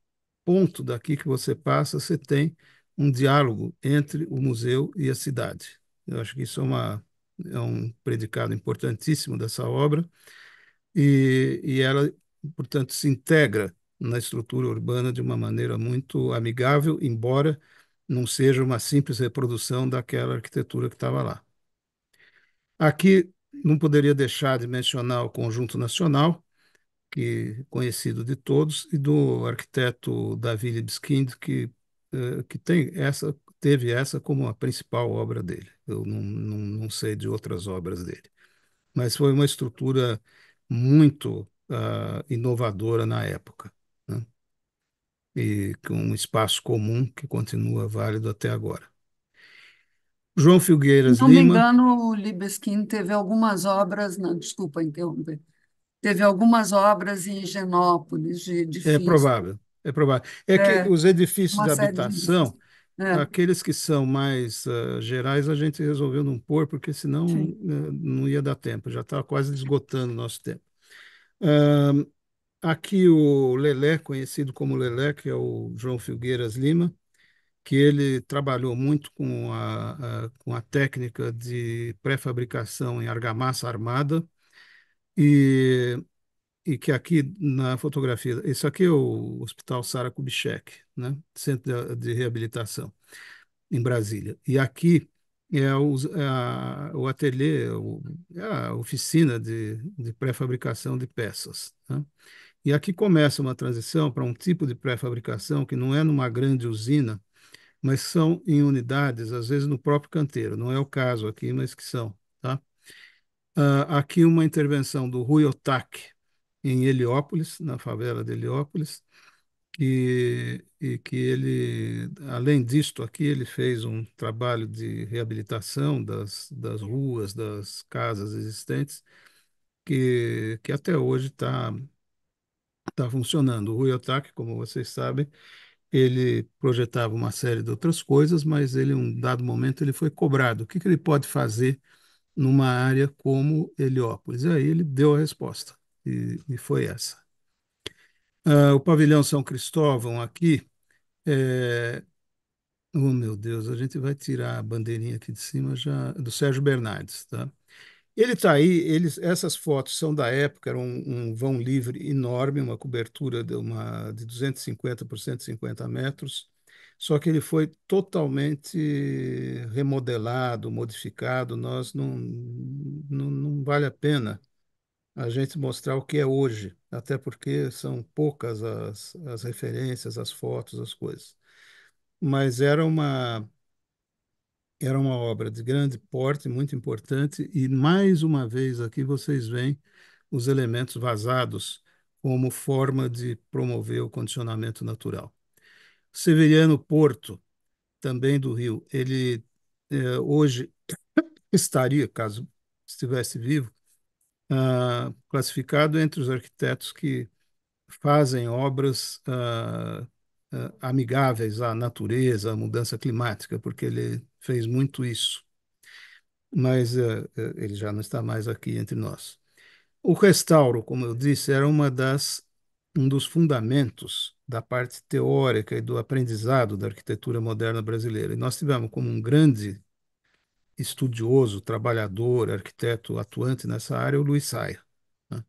ponto daqui que você passa, você tem um diálogo entre o museu e a cidade. Eu acho que isso é um predicado importantíssimo dessa obra, e ela, portanto, se integra na estrutura urbana de uma maneira muito amigável, embora não seja uma simples reprodução daquela arquitetura que estava lá. Aqui não poderia deixar de mencionar o Conjunto Nacional, que conhecido de todos, e do arquiteto Davi Libeskind, que teve essa como a principal obra dele. Eu não sei de outras obras dele. Mas foi uma estrutura muito inovadora na época, né? E com um espaço comum que continua válido até agora. João Se Filgueiras não me Lima, engano, o Libeskind teve algumas obras, não, desculpa interromper, teve algumas obras em Higienópolis de é edifício, provável, é provável. É que é, os edifícios uma de série de edifícios. habitação, É, aqueles que são mais gerais, a gente resolveu não pôr, porque senão sim. não ia dar tempo, já estava quase esgotando o nosso tempo. Ah, aqui o Lelé, conhecido como Lelé, que é o João Filgueiras Lima, que ele trabalhou muito com a técnica de pré-fabricação em argamassa armada e, e que aqui na fotografia, isso aqui é o Hospital Sara Kubitschek, né? Centro de Reabilitação em Brasília. E aqui o ateliê, é a oficina de pré-fabricação de peças, né? E aqui começa uma transição para um tipo de pré-fabricação que não é numa grande usina, mas são em unidades, às vezes no próprio canteiro. Não é o caso aqui, mas que são, tá? Aqui uma intervenção do Rui Otaki em Heliópolis, na favela de Heliópolis, e que ele, além disto, aqui ele fez um trabalho de reabilitação das ruas, das casas existentes, que até hoje tá funcionando. O Rui Otaki, como vocês sabem, ele projetava uma série de outras coisas, mas ele, em um dado momento, ele foi cobrado. O que que ele pode fazer numa área como Heliópolis? E aí ele deu a resposta, e foi essa. O pavilhão São Cristóvão aqui, oh meu Deus, a gente vai tirar a bandeirinha aqui de cima já, do Sérgio Bernardes, tá? Ele está aí, essas fotos são da época, era um vão livre enorme, uma cobertura de 250 por 150 metros, só que ele foi totalmente remodelado, modificado. Nós não vale a pena a gente mostrar o que é hoje, até porque são poucas as referências, as fotos, as coisas. Mas era uma obra de grande porte, muito importante, e mais uma vez aqui vocês veem os elementos vazados como forma de promover o condicionamento natural. Severiano Porto, também do Rio, ele hoje estaria, caso estivesse vivo, classificado entre os arquitetos que fazem obras amigáveis à natureza, à mudança climática, porque ele fez muito isso, mas ele já não está mais aqui entre nós. O restauro, como eu disse, era um dos fundamentos da parte teórica e do aprendizado da arquitetura moderna brasileira. E nós tivemos como um grande estudioso, trabalhador, arquiteto atuante nessa área, o Luiz Saia, né?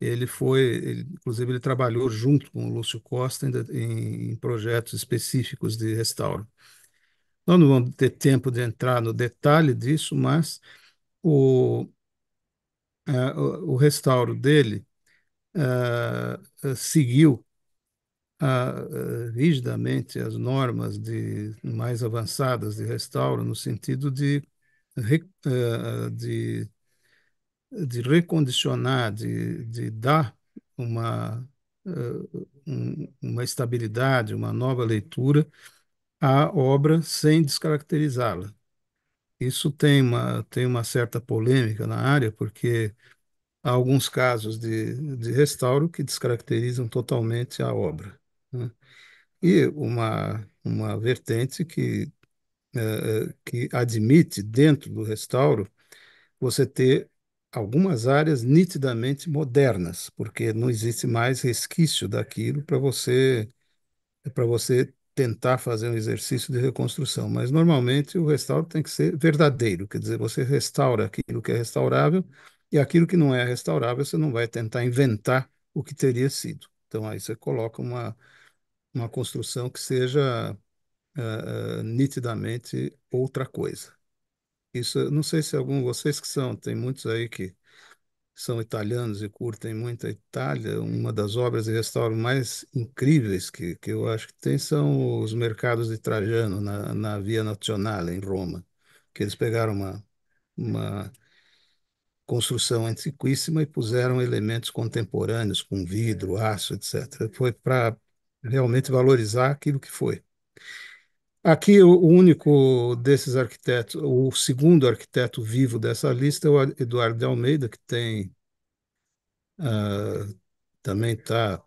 Inclusive, ele trabalhou junto com o Lúcio Costa em projetos específicos de restauro. Nós não vamos ter tempo de entrar no detalhe disso, mas o, o restauro dele seguiu rigidamente as normas mais avançadas de restauro, no sentido de recondicionar, de dar uma, uma estabilidade, uma nova leitura à obra sem descaracterizá-la. Isso tem uma certa polêmica na área, porque há alguns casos de restauro que descaracterizam totalmente a obra, né? E uma vertente que admite, dentro do restauro, você ter algumas áreas nitidamente modernas, porque não existe mais resquício daquilo para você tentar fazer um exercício de reconstrução. Mas normalmente o restauro tem que ser verdadeiro, quer dizer, você restaura aquilo que é restaurável e aquilo que não é restaurável você não vai tentar inventar o que teria sido. Então aí você coloca uma construção que seja nitidamente outra coisa. Isso, eu não sei se algum, vocês que são, tem muitos aí que são italianos e curtem muito a Itália. Uma das obras de restauro mais incríveis que eu acho que tem são os mercados de Trajano, na Via Nazionale, em Roma, que eles pegaram uma construção antiquíssima e puseram elementos contemporâneos, com vidro, aço, etc. Foi para realmente valorizar aquilo que foi. Aqui, o único desses arquitetos, o segundo arquiteto vivo dessa lista é o Eduardo de Almeida, que tem também está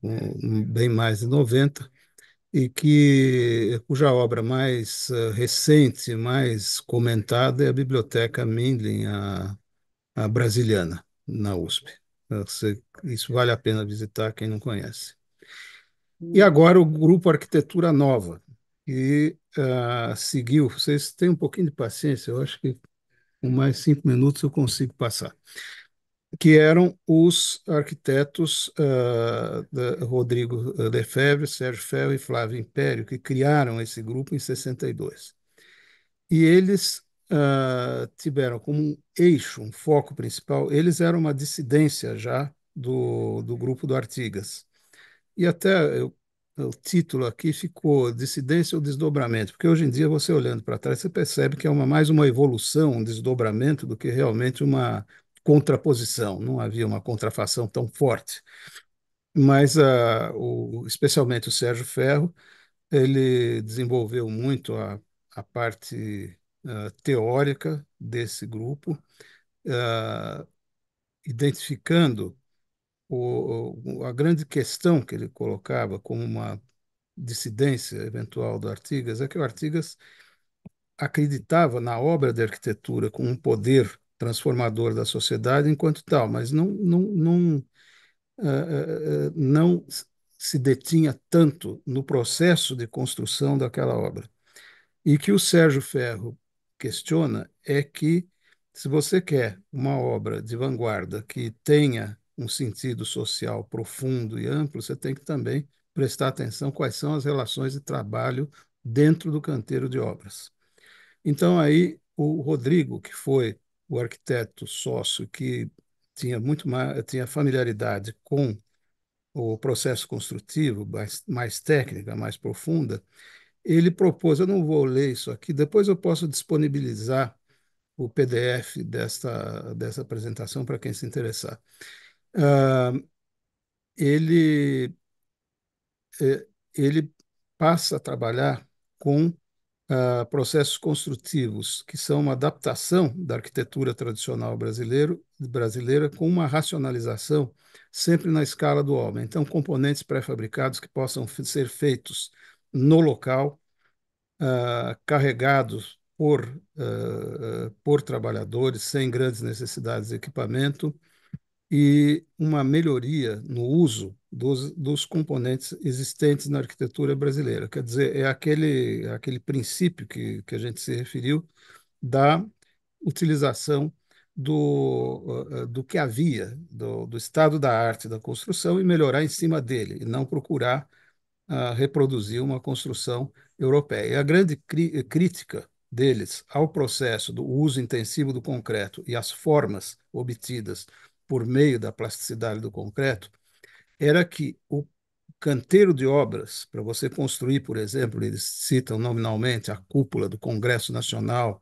com bem mais de 90, e cuja obra mais recente, mais comentada é a Biblioteca Mindlin, a Brasiliana, na USP. Isso vale a pena visitar quem não conhece. E agora o grupo Arquitetura Nova, que seguiu. Vocês têm um pouquinho de paciência, eu acho que com mais 5 minutos eu consigo passar. Que eram os arquitetos Rodrigo Lefebvre, Sérgio Ferro e Flávio Império, que criaram esse grupo em 62. E eles tiveram como um eixo, um foco principal, eles eram uma dissidência já do grupo do Artigas. E até o título aqui ficou Dissidência ou Desdobramento, porque hoje em dia, você olhando para trás, você percebe que é mais uma evolução, um desdobramento, do que realmente uma contraposição. Não havia uma contrafação tão forte. Mas, especialmente o Sérgio Ferro, ele desenvolveu muito a parte teórica desse grupo, ah, identificando a grande questão que ele colocava como uma dissidência eventual do Artigas é que o Artigas acreditava na obra de arquitetura como um poder transformador da sociedade enquanto tal, mas não se detinha tanto no processo de construção daquela obra. E que o Sérgio Ferro questiona é que, se você quer uma obra de vanguarda que tenha um sentido social profundo e amplo, você tem que também prestar atenção quais são as relações de trabalho dentro do canteiro de obras. Então, aí, o Rodrigo, que foi o arquiteto sócio que tinha familiaridade com o processo construtivo, mais técnica, mais profunda, ele propôs, eu não vou ler isso aqui, depois eu posso disponibilizar o PDF dessa apresentação para quem se interessar. Ah, ele, ele passa a trabalhar com processos construtivos, que são uma adaptação da arquitetura tradicional brasileira com uma racionalização sempre na escala do homem. Então, componentes pré-fabricados que possam ser feitos no local, carregados por trabalhadores, sem grandes necessidades de equipamento, e uma melhoria no uso dos componentes existentes na arquitetura brasileira. Quer dizer, é aquele princípio que a gente se referiu da utilização do que havia, do estado da arte da construção, e melhorar em cima dele, e não procurar reproduzir uma construção europeia. E a grande crítica deles ao processo do uso intensivo do concreto e as formas obtidas por meio da plasticidade do concreto era que o canteiro de obras, para você construir, por exemplo, eles citam nominalmente a cúpula do Congresso Nacional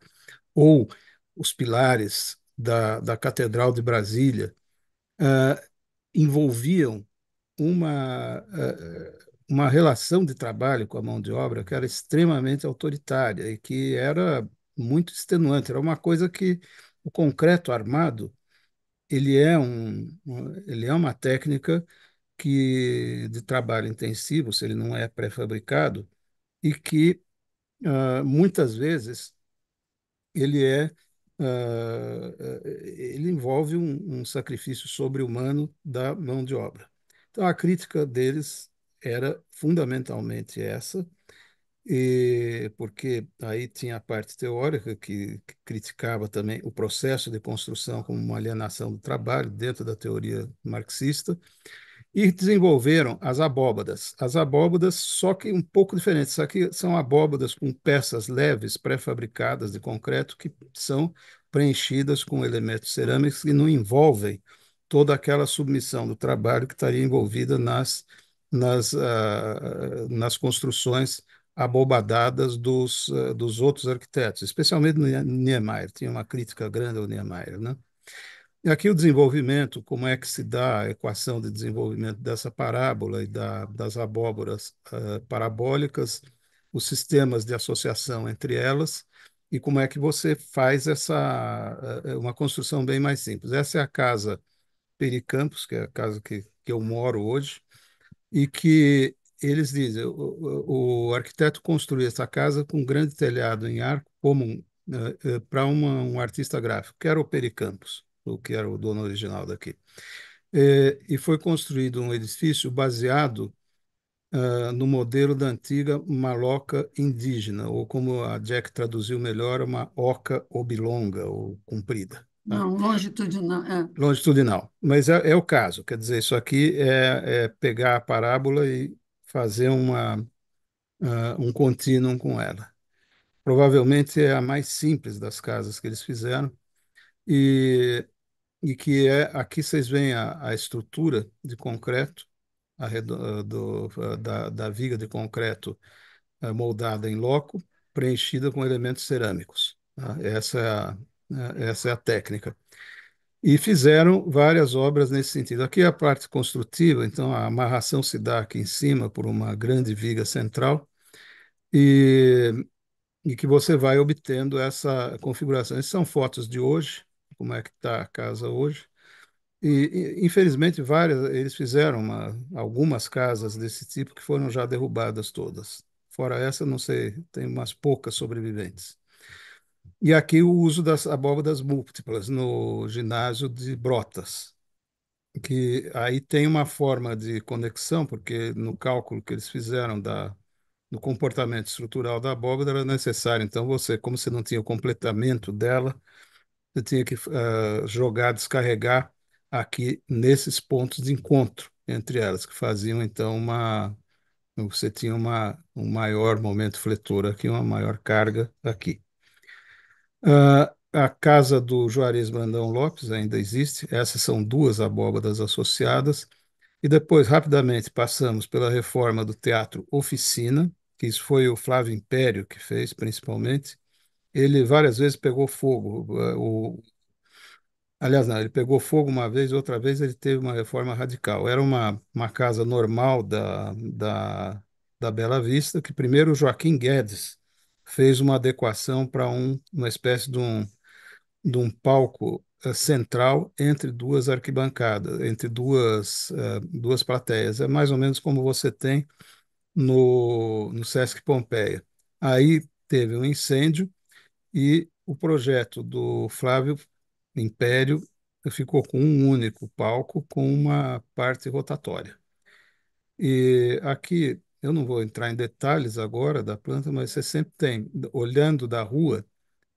ou os pilares da Catedral de Brasília, envolviam uma relação de trabalho com a mão de obra que era extremamente autoritária e que era muito extenuante. Era uma coisa que o concreto armado ele é uma técnica de trabalho intensivo, se ele não é pré-fabricado, e que muitas vezes ele é ele envolve um sacrifício sobre-humano da mão de obra. Então, a crítica deles era fundamentalmente essa, porque aí tinha a parte teórica que criticava também o processo de construção como uma alienação do trabalho dentro da teoria marxista, e desenvolveram as abóbadas. As abóbadas, só que um pouco diferentes. Isso aqui são abóbadas com peças leves, pré-fabricadas de concreto, que são preenchidas com elementos cerâmicos que não envolvem toda aquela submissão do trabalho que estaria envolvida nas construções abobadadas dos outros arquitetos, especialmente no Niemeyer. Tinha uma crítica grande ao Niemeyer, né? E aqui o desenvolvimento, como é que se dá a equação de desenvolvimento dessa parábola e das abóboras parabólicas, os sistemas de associação entre elas, e como é que você faz uma construção bem mais simples. Essa é a casa Pericampos, que é a casa que eu moro hoje, e que eles dizem, o arquiteto construiu essa casa com um grande telhado em arco, como para um artista gráfico, que era o Pericampos, o que era o dono original daqui. E foi construído um edifício baseado no modelo da antiga maloca indígena, ou como a Jack traduziu melhor, uma oca oblonga, ou comprida. Tá? Não, longitudinal. Longitudinal. Mas é o caso, quer dizer, isso aqui é pegar a parábola e fazer um contínuo com ela. Provavelmente é a mais simples das casas que eles fizeram, e, e que aqui vocês veem a estrutura de concreto, da viga de concreto moldada em loco, preenchida com elementos cerâmicos. Tá? Essa é a técnica. E fizeram várias obras nesse sentido. Aqui é a parte construtiva, então a amarração se dá aqui em cima por uma grande viga central e, e que você vai obtendo essa configuração. Essas são fotos de hoje, como é que está a casa hoje. Infelizmente, eles fizeram algumas casas desse tipo que foram já derrubadas todas. Fora essa, não sei, tem umas poucas sobreviventes. E aqui o uso das abóbadas múltiplas no ginásio de Brotas, que aí tem uma forma de conexão, porque no cálculo que eles fizeram do comportamento estrutural da abóbada era necessário. Então, como você não tinha o completamento dela, você tinha que jogar, descarregar aqui nesses pontos de encontro entre elas, que faziam então você tinha um maior momento fletor aqui, uma maior carga aqui. A casa do Juarez Brandão Lopes ainda existe, essas são duas abóbadas associadas, e depois, rapidamente, passamos pela reforma do Teatro Oficina, que isso foi o Flávio Império que fez, principalmente. Ele várias vezes pegou fogo. Aliás, não, ele pegou fogo uma vez, outra vez ele teve uma reforma radical. Era uma casa normal da Bela Vista, que primeiro o Joaquim Guedes fez uma adequação para uma espécie de um palco central entre duas arquibancadas, entre duas plateias. É mais ou menos como você tem no Sesc Pompeia. Aí teve um incêndio e o projeto do Flávio Império ficou com um único palco com uma parte rotatória. E aqui, eu não vou entrar em detalhes agora da planta, mas você sempre tem, olhando da rua,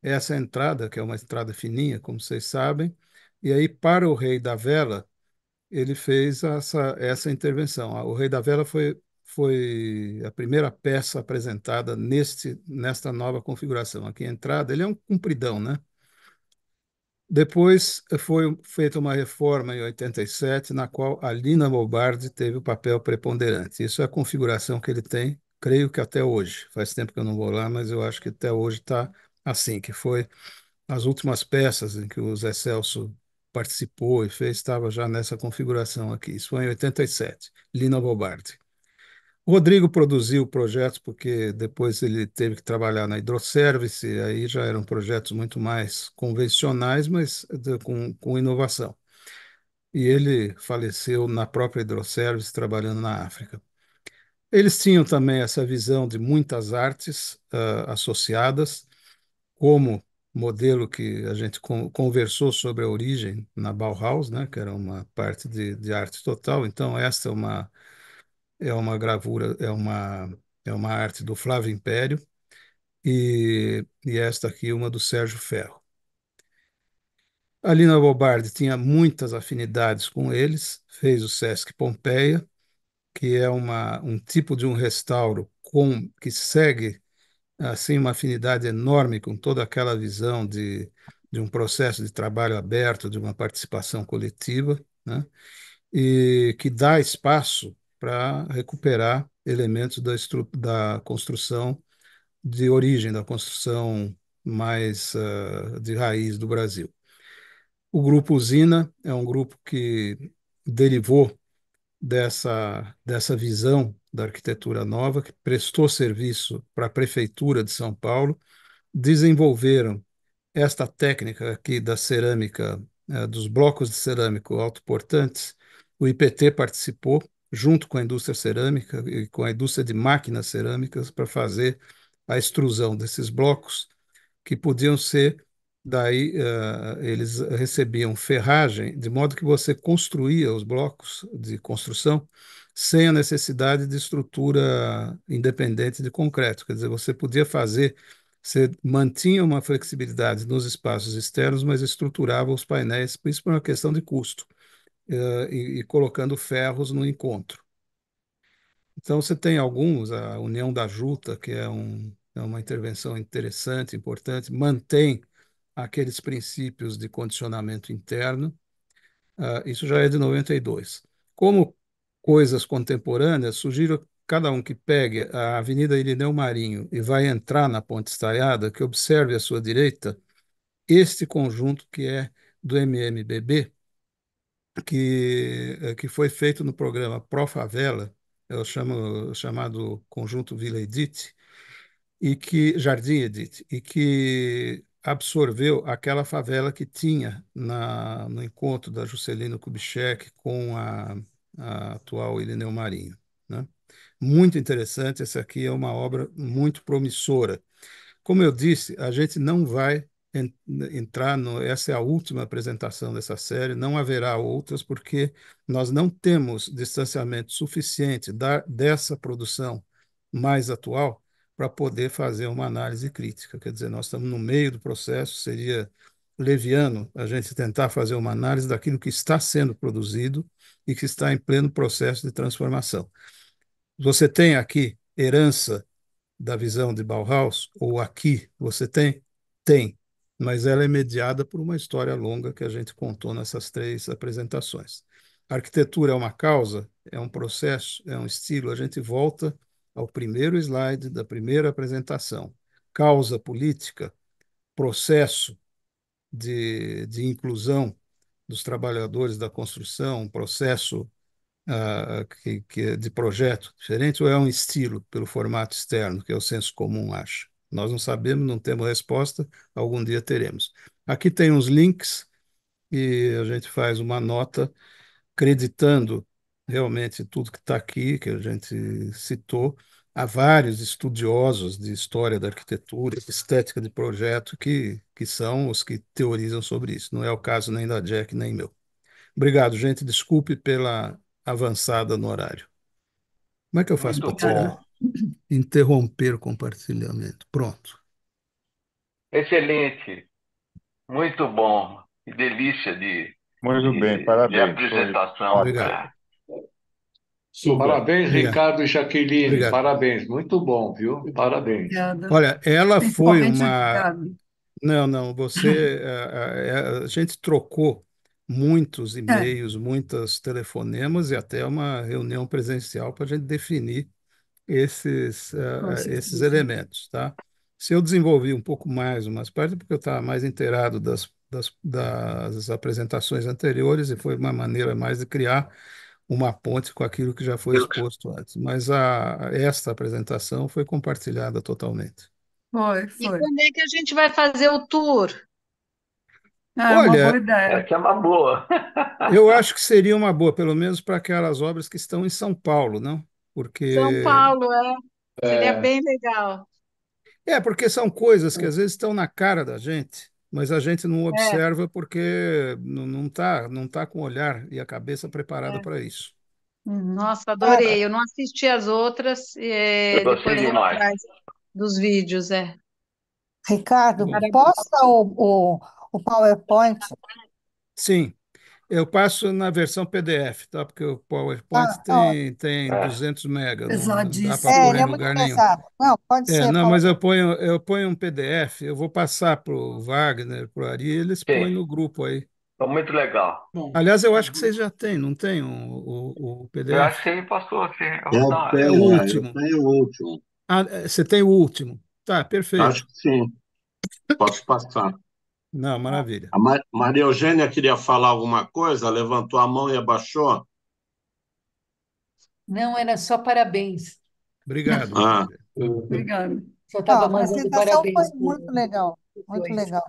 essa entrada, que é uma estrada fininha, como vocês sabem, e aí, para o Rei da Vela, ele fez essa intervenção. O Rei da Vela foi a primeira peça apresentada nesta nova configuração. Aqui a entrada, ele é um compridão, né? Depois foi feita uma reforma em 87, na qual a Lina Bobardi teve o papel preponderante. Isso é a configuração que ele tem, creio que até hoje. Faz tempo que eu não vou lá, mas eu acho que até hoje está assim, que foi as últimas peças em que o Zé Celso participou e fez, estava já nessa configuração aqui. Isso foi em 87, Lina Bobardi. O Rodrigo produziu projetos porque depois ele teve que trabalhar na Hidroservice, aí já eram projetos muito mais convencionais, mas com inovação. E ele faleceu na própria Hidroservice, trabalhando na África. Eles tinham também essa visão de muitas artes associadas, como modelo que a gente conversou sobre a origem na Bauhaus, né, que era uma parte de arte total. Então, esta é uma gravura, é uma arte do Flávio Império, e esta aqui uma do Sérgio Ferro. A Lina Bobardi tinha muitas afinidades com eles, fez o Sesc Pompeia, que é um tipo de um restauro que segue assim uma afinidade enorme com toda aquela visão de um processo de trabalho aberto, de uma participação coletiva, né? E que dá espaço para recuperar elementos da construção de origem, da construção mais de raiz do Brasil. O grupo Usina é um grupo que derivou dessa visão da arquitetura nova, que prestou serviço para a Prefeitura de São Paulo, desenvolveram esta técnica aqui da cerâmica, dos blocos de cerâmico autoportantes. O IPT participou, junto com a indústria cerâmica e com a indústria de máquinas cerâmicas, para fazer a extrusão desses blocos que podiam ser, daí eles recebiam ferragem, de modo que você construía os blocos de construção sem a necessidade de estrutura independente de concreto. Quer dizer, você podia fazer, você mantinha uma flexibilidade nos espaços externos, mas estruturava os painéis, isso por uma questão de custo, e colocando ferros no encontro. Então, você tem alguns, a União da Juta, que é uma intervenção interessante, importante, mantém aqueles princípios de condicionamento interno. Isso já é de 92. Como coisas contemporâneas, sugiro cada um que pegue a Avenida Irineu Marinho e vai entrar na Ponte Estaiada, que observe à sua direita este conjunto que é do MMBB, que foi feito no programa Pro Favela, chamado Conjunto Vila Edith, e que Jardim Edith, e que absorveu aquela favela que tinha no encontro da Juscelino Kubitschek com a atual Irineu Marinho, né? Muito interessante, essa aqui é uma obra muito promissora. Como eu disse, a gente não vai entrar no. Essa é a última apresentação dessa série, não haverá outras, porque nós não temos distanciamento suficiente dessa produção mais atual para poder fazer uma análise crítica. Quer dizer, nós estamos no meio do processo, seria leviano a gente tentar fazer uma análise daquilo que está sendo produzido e que está em pleno processo de transformação. Você tem aqui herança da visão de Bauhaus, ou aqui você tem? Tem, mas ela é mediada por uma história longa que a gente contou nessas três apresentações. A arquitetura é uma causa, é um processo, é um estilo. A gente volta ao primeiro slide da primeira apresentação. Causa política, processo de inclusão dos trabalhadores da construção, um processo que é de projeto diferente, ou é um estilo pelo formato externo, que é o senso comum acha? Nós não sabemos, não temos resposta, algum dia teremos. Aqui tem uns links e a gente faz uma nota acreditando realmente tudo que está aqui, que a gente citou. Há vários estudiosos de história da arquitetura, estética de projeto, que são os que teorizam sobre isso. Não é o caso nem da Jack, nem meu. Obrigado, gente. Desculpe pela avançada no horário. Como é que eu faço para Muito Obrigada. bom. tirar? Interromper o compartilhamento. Pronto. Excelente. Muito bom. Que delícia Muito bem, de parabéns. Foi apresentação. Obrigado. ótimo. É. Super. Parabéns, Obrigado. Ricardo e Jaqueline. Obrigado. Parabéns. Muito bom, viu? Parabéns. Obrigada. Olha, ela foi Principalmente o uma. Ricardo. Não, não, você. A gente trocou muitos É, e-mails, muitos telefonemas e até uma reunião presencial para a gente definir com esses certeza. elementos, tá? Se eu desenvolvi um pouco mais umas partes, porque eu estava mais inteirado das apresentações anteriores e foi uma maneira mais de criar uma ponte com aquilo que já foi exposto antes. Mas esta apresentação foi compartilhada totalmente. Foi, E foi. quando é que a gente vai fazer o tour? É uma boa Olha, ideia. Essa é uma boa. eu acho que seria uma boa, pelo menos para aquelas obras que estão em São Paulo, não? São Porque Paulo, é. Seria É, bem legal. porque são coisas que às vezes estão na cara da gente, mas a gente não É, observa porque não tá com o olhar e a cabeça preparada é. para isso. Uhum. Nossa, Ricardo, adorei. Eu não assisti as outras, Eu gostei depois vou demais. atrás dos vídeos, é. Ricardo, Bom, Parabéns. posta o PowerPoint. sim, eu passo na versão PDF, tá? Porque o PowerPoint Ah, ó, tem É. 200 MB, não dá para Pesadíssimo, pôr ele em é né? muito lugar nenhum. pesado. Não, pode ser Não, mas eu PowerPoint. ponho, eu ponho um PDF, eu vou passar para o Wagner, para o Ari, eles põem Sim. no grupo aí. Foi muito legal. Aliás, eu acho que vocês já têm, não tem o Eu acho PDF? que você me passou, sim. Eu vou Eu dar. É o tenho, eu último. tenho o último. Você tem o último. Tá, Acho perfeito. que sim. Posso passar. Não, maravilha. A Maria Eugênia queria falar alguma coisa, levantou a mão e abaixou. Não, era só parabéns. Obrigado, Ah, Maria. Obrigada. Só Não, estava a mandando apresentação foi parabéns para muito legal, os muito dois. legal.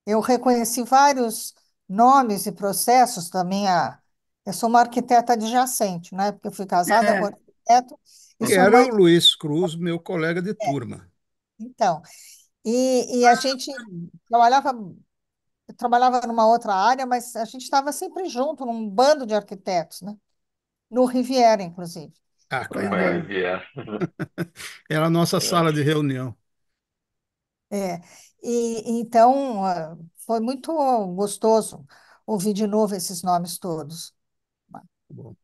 Eu reconheci vários nomes e processos também. Eu sou uma arquiteta adjacente, né? Porque eu fui casada com É, arquiteto e Que sua era mãe. o Luiz Cruz, meu colega de turma. Então, e a gente trabalhava, eu trabalhava numa outra área, mas a gente estava sempre junto, num bando de arquitetos, né? No Riviera, inclusive. Ah, pois Foi claro. a é. Riviera. Era a nossa sala de reunião. É. E então foi muito gostoso ouvir de novo esses nomes todos. Bom,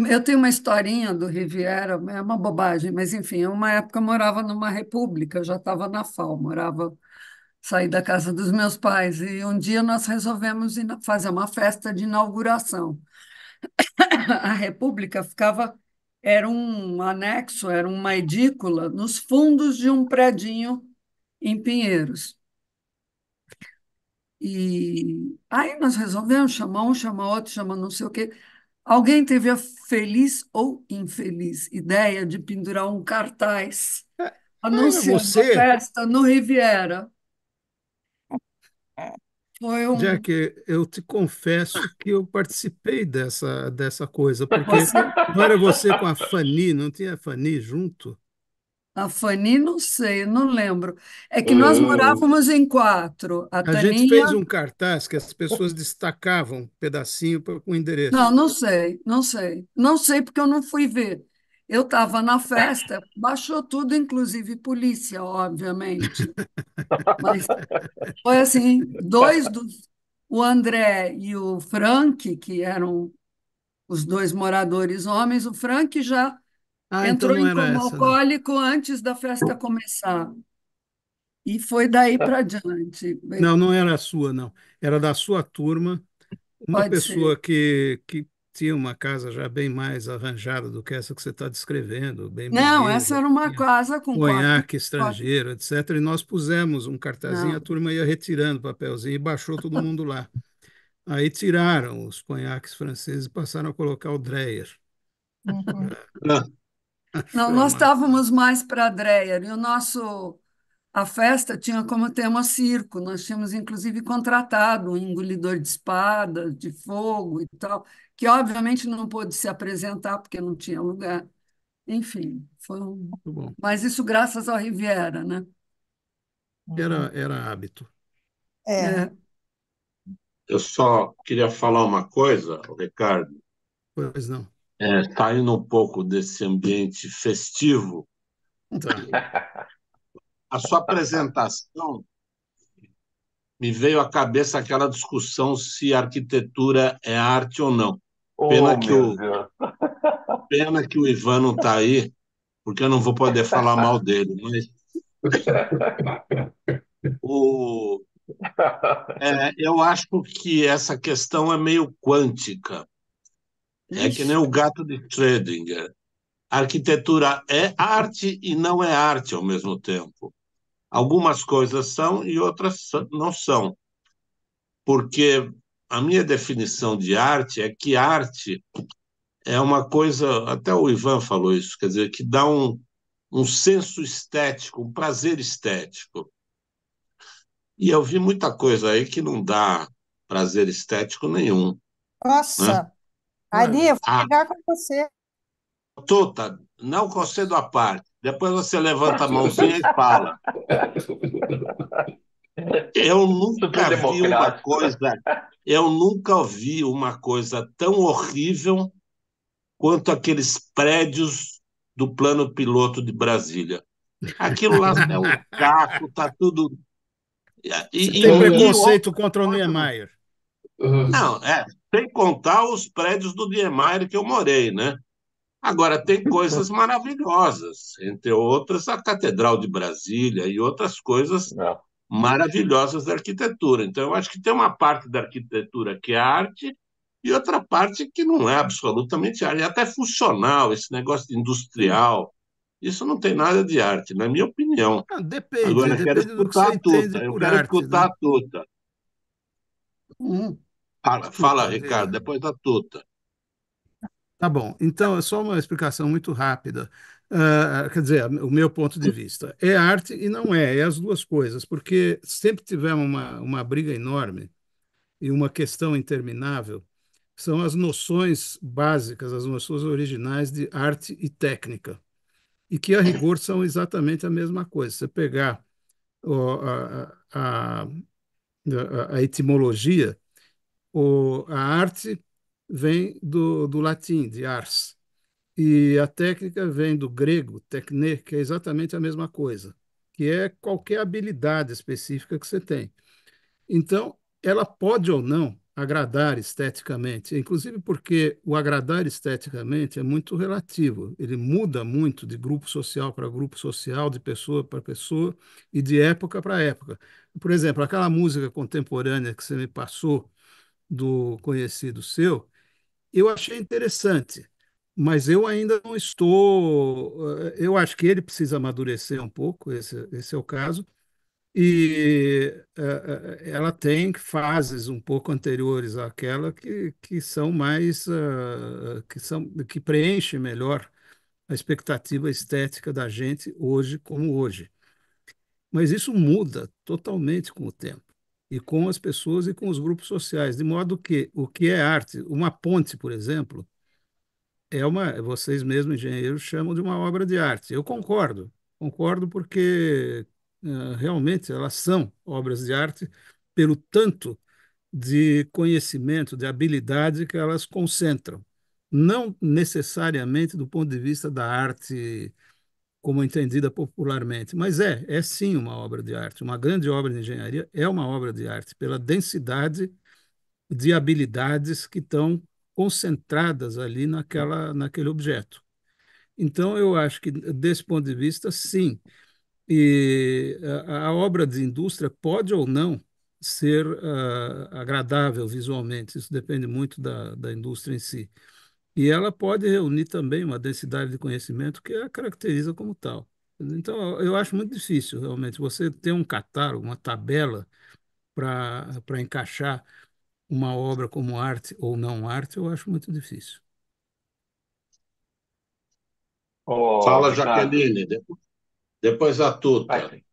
Eu tenho uma historinha do Riviera, é uma bobagem, mas enfim, uma época eu morava numa república, eu já estava na FAO, saí da casa dos meus pais, e um dia nós resolvemos fazer uma festa de inauguração. A república era um anexo, era uma edícula nos fundos de um predinho em Pinheiros. E aí nós resolvemos chamar um, chamar outro, chamar não sei o quê. Alguém teve a feliz ou infeliz ideia de pendurar um cartaz anunciando a você, festa no Riviera. Foi um. Jack, eu te confesso que eu participei dessa coisa, porque Você, não era você com a Fanny, não tinha a Fanny junto? a Fanny, não sei, não lembro. É que nós morávamos em quatro. A A gente Taninha. fez um cartaz que as pessoas destacavam um pedacinho com o Não, endereço. não sei, não sei. Não sei porque eu não fui ver. Eu estava na festa, baixou tudo, inclusive polícia, obviamente. Mas foi assim, dois dos, o André e o Frank, que eram os dois moradores homens, o Frank já Ah, então entrou não em era coma essa, não. alcoólico antes da festa começar. E foi daí para diante. Não, não era a sua, não. Era da sua turma, uma Pode ser. pessoa que tinha uma casa já bem mais arranjada do que essa que você está descrevendo, bem Não, essa burguesa, era que uma tinha casa com quatro. conhaque estrangeiro, etc. E nós pusemos um cartazinho, a Não. turma ia retirando o papelzinho e baixou todo mundo lá. Aí tiraram os conhaques franceses e passaram a colocar o Dreyer. Uhum. Não, nós Chamar. estávamos mais para Dreyer, e a festa tinha como tema circo. Nós tínhamos, inclusive, contratado um engolidor de espadas, de fogo e tal, que obviamente não pôde se apresentar porque não tinha lugar. Enfim, Muito bom. mas isso graças ao Riviera, né? Uhum. Era hábito. É, É, eu só queria falar uma coisa, Ricardo, Pois não. saindo um pouco desse ambiente festivo. Tá. A sua apresentação me veio à cabeça aquela discussão se arquitetura é arte ou não. Pena Oh, que meu o, Deus. pena que o Ivan não está aí, porque eu não vou poder falar mal dele. Mas o, eu acho que essa questão é meio quântica. É que nem ixi, o gato de Schrödinger. A arquitetura é arte e não é arte ao mesmo tempo. Algumas coisas são e outras não são. Porque a minha definição de arte é que arte é uma coisa, até o Ivan falou isso, quer dizer, que dá um senso estético, um prazer estético. E eu vi muita coisa aí que não dá prazer estético nenhum, né? nossa, Ali Olha, eu vou A brigar com você. tota, não concedo à parte. Depois você levanta a mãozinha e fala. Eu Super nunca vi uma democrático. coisa, eu nunca vi uma coisa tão horrível quanto aqueles prédios do plano piloto de Brasília. Aquilo lá é um caco, tá tudo. você E, tem e, e preconceito outra contra o coisa, Niemeyer. não, sem contar os prédios do Niemeyer que eu morei, né? Agora, tem coisas maravilhosas, entre outras a Catedral de Brasília e outras coisas Não. maravilhosas da arquitetura. Então, eu acho que tem uma parte da arquitetura que é arte e outra parte que não é absolutamente arte, é até funcional, esse negócio de industrial Isso não tem nada de arte, na minha opinião. Ah, depende, Agora, eu quero depende do que escutar você a Tuta. entende Eu por quero arte, escutar né? a Tuta. Hum. Fala, Desculpa, Ricardo, diga. depois da Tuta. Tá bom. Então, é só uma explicação muito rápida. Quer dizer, o meu ponto de vista. É arte e não é, é as duas coisas, porque sempre tivemos uma briga enorme e uma questão interminável. São as noções básicas, as noções originais de arte e técnica, e que, a rigor, são exatamente a mesma coisa. Você pegar ó, a etimologia, a arte vem do latim, de ars, e a técnica vem do grego, techne, que é exatamente a mesma coisa, que é qualquer habilidade específica que você tem. Então, ela pode ou não agradar esteticamente, inclusive porque o agradar esteticamente é muito relativo. Ele muda muito de grupo social para grupo social, de pessoa para pessoa e de época para época. Por exemplo, aquela música contemporânea que você me passou do conhecido seu, eu achei interessante, mas eu ainda não estou. Eu acho que ele precisa amadurecer um pouco, esse é o caso, e ela tem fases um pouco anteriores àquela que são mais que preenchem melhor a expectativa estética da gente hoje como hoje. Mas isso muda totalmente com o tempo e com as pessoas e com os grupos sociais, de modo que o que é arte, uma ponte, por exemplo, vocês mesmos engenheiros chamam de uma obra de arte. Eu concordo porque realmente elas são obras de arte pelo tanto de conhecimento, de habilidade que elas concentram. Não necessariamente do ponto de vista da arte como entendida popularmente, mas é sim uma obra de arte. Uma grande obra de engenharia é uma obra de arte pela densidade de habilidades que estão concentradas ali naquele objeto. Então, eu acho que, desse ponto de vista, sim. E a obra de indústria pode ou não ser agradável visualmente, isso depende muito da indústria em si. E ela pode reunir também uma densidade de conhecimento que a caracteriza como tal. Então, eu acho muito difícil, realmente, você ter um catálogo, uma tabela para encaixar uma obra como arte ou não arte, eu acho muito difícil. Ô, Fala, Ricardo, Jaqueline, depois a Tuta. vai.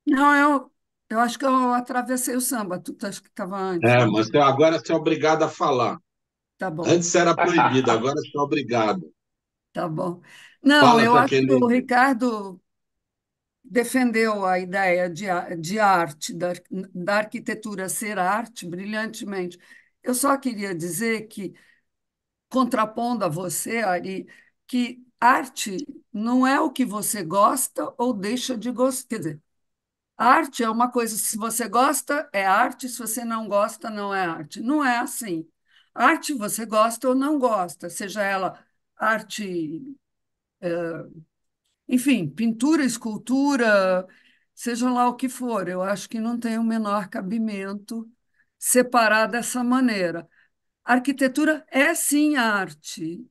Não, eu acho que eu atravessei o samba. Tu acha que estava antes, É, né? mas agora você é obrigado a falar. Tá bom, Antes era proibido, agora você é obrigado. tá bom. Não, Fala, eu acho que o Jaqueline. Ricardo defendeu a ideia de arte, da arquitetura ser arte, brilhantemente. Eu só queria dizer que, contrapondo a você, Ari, que arte não é o que você gosta ou deixa de gostar. Quer dizer, arte é uma coisa, se você gosta, é arte, se você não gosta, não é arte. Não é assim. Arte você gosta ou não gosta, seja ela arte, enfim, pintura, escultura, seja lá o que for. Eu acho que não tem o menor cabimento separar dessa maneira. Arquitetura é sim arte,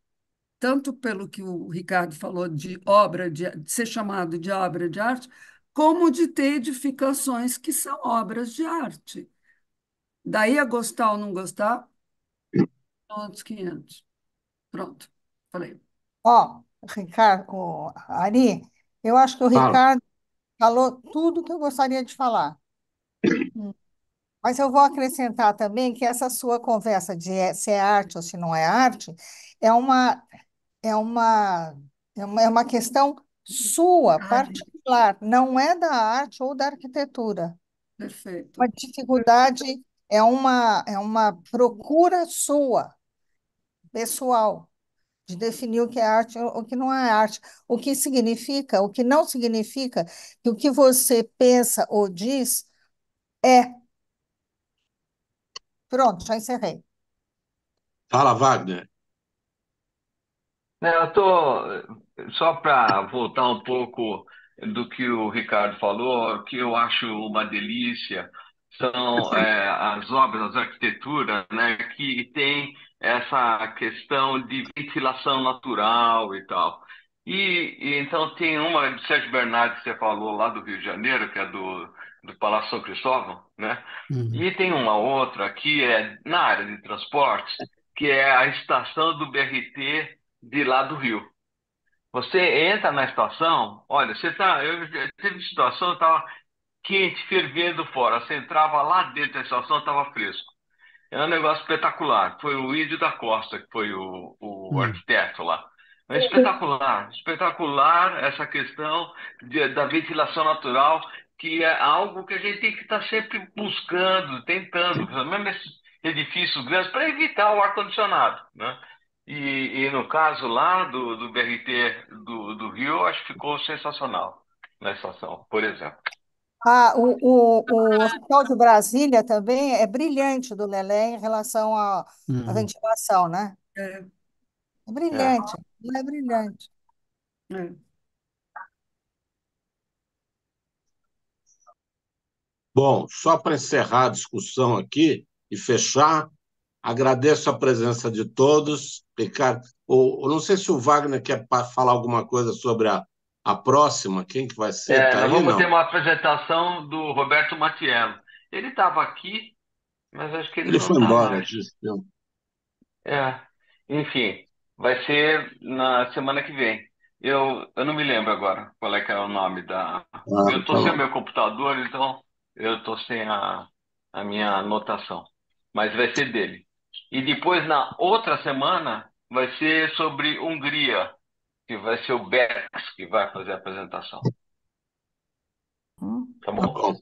tanto pelo que o Ricardo falou de obra, de ser chamado de obra de arte, como de ter edificações que são obras de arte. Daí a gostar ou não gostar, são outros 500. Pronto, falei. Ó, Ricardo, Ari, eu acho que o Fala. Ricardo falou tudo que eu gostaria de falar. Mas eu vou acrescentar também que essa sua conversa de se é arte ou se não é arte é uma, é uma, é uma questão sua, Verdade. particular, não é da arte ou da arquitetura. Uma Perfeito. dificuldade é uma procura sua, pessoal, de definir o que é arte ou o que não é arte. O que significa, o que não significa que o que você pensa ou diz é. Pronto, já encerrei. Fala, Wagner. Né, eu tô só para voltar um pouco do que o Ricardo falou, que eu acho uma delícia são as obras, as arquiteturas, né, que tem essa questão de ventilação natural e tal. Então tem uma do Sérgio Bernardes que você falou lá do Rio de Janeiro, que é do Palácio São Cristóvão, né? Uhum. E tem uma outra que é na área de transportes, que é a estação do BRT de lá do Rio. Você entra na estação, olha, eu já tive situação, estava quente, fervendo fora. Você entrava lá dentro da estação, estava fresco. É um negócio espetacular. Foi o Ídio da Costa, que foi o Uhum. arquiteto lá. É espetacular, espetacular essa questão da ventilação natural, que é algo que a gente tem que estar sempre buscando, tentando, mesmo nesses edifícios grandes, para evitar o ar-condicionado, né? E no caso lá do BRT do Rio, eu acho que ficou sensacional na estação, por exemplo. O Hospital de Brasília também é brilhante do Lelé em relação à Uhum. ventilação, né? É, É É. brilhante, não é brilhante. é. Bom, só para encerrar a discussão aqui e fechar, agradeço a presença de todos. Ricardo, eu não sei se o Wagner quer falar alguma coisa sobre a próxima, quem que vai ser? Está Nós aí, vamos ter não? uma apresentação do Roberto Matiello. Ele estava aqui, mas acho que ele Ele não foi está embora, mais. desistiu. É, enfim, vai ser na semana que vem. Eu não me lembro agora qual é que é o nome da. Ah, Eu estou tá sem o bom. meu computador, então eu estou sem a minha anotação. Mas vai ser dele. E depois, na outra semana, vai ser sobre Hungria, que vai ser o Bex que vai fazer a apresentação. Hum. Tá Tá bom? bom.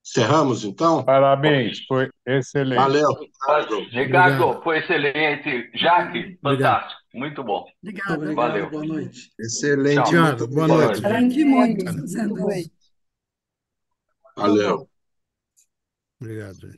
Encerramos, então? Parabéns, foi excelente. Valeu, Ricardo. Obrigado. Ricardo, foi excelente. Jaque, Obrigado. fantástico. Muito bom. Muito Obrigada. obrigado, Valeu. boa noite. Excelente, Tchau. muito Obrigado. Boa Boa obrigado. noite. noite. Aprendi muito Valeu. fazendo isso. Valeu. Tá bom. Obrigado, gente.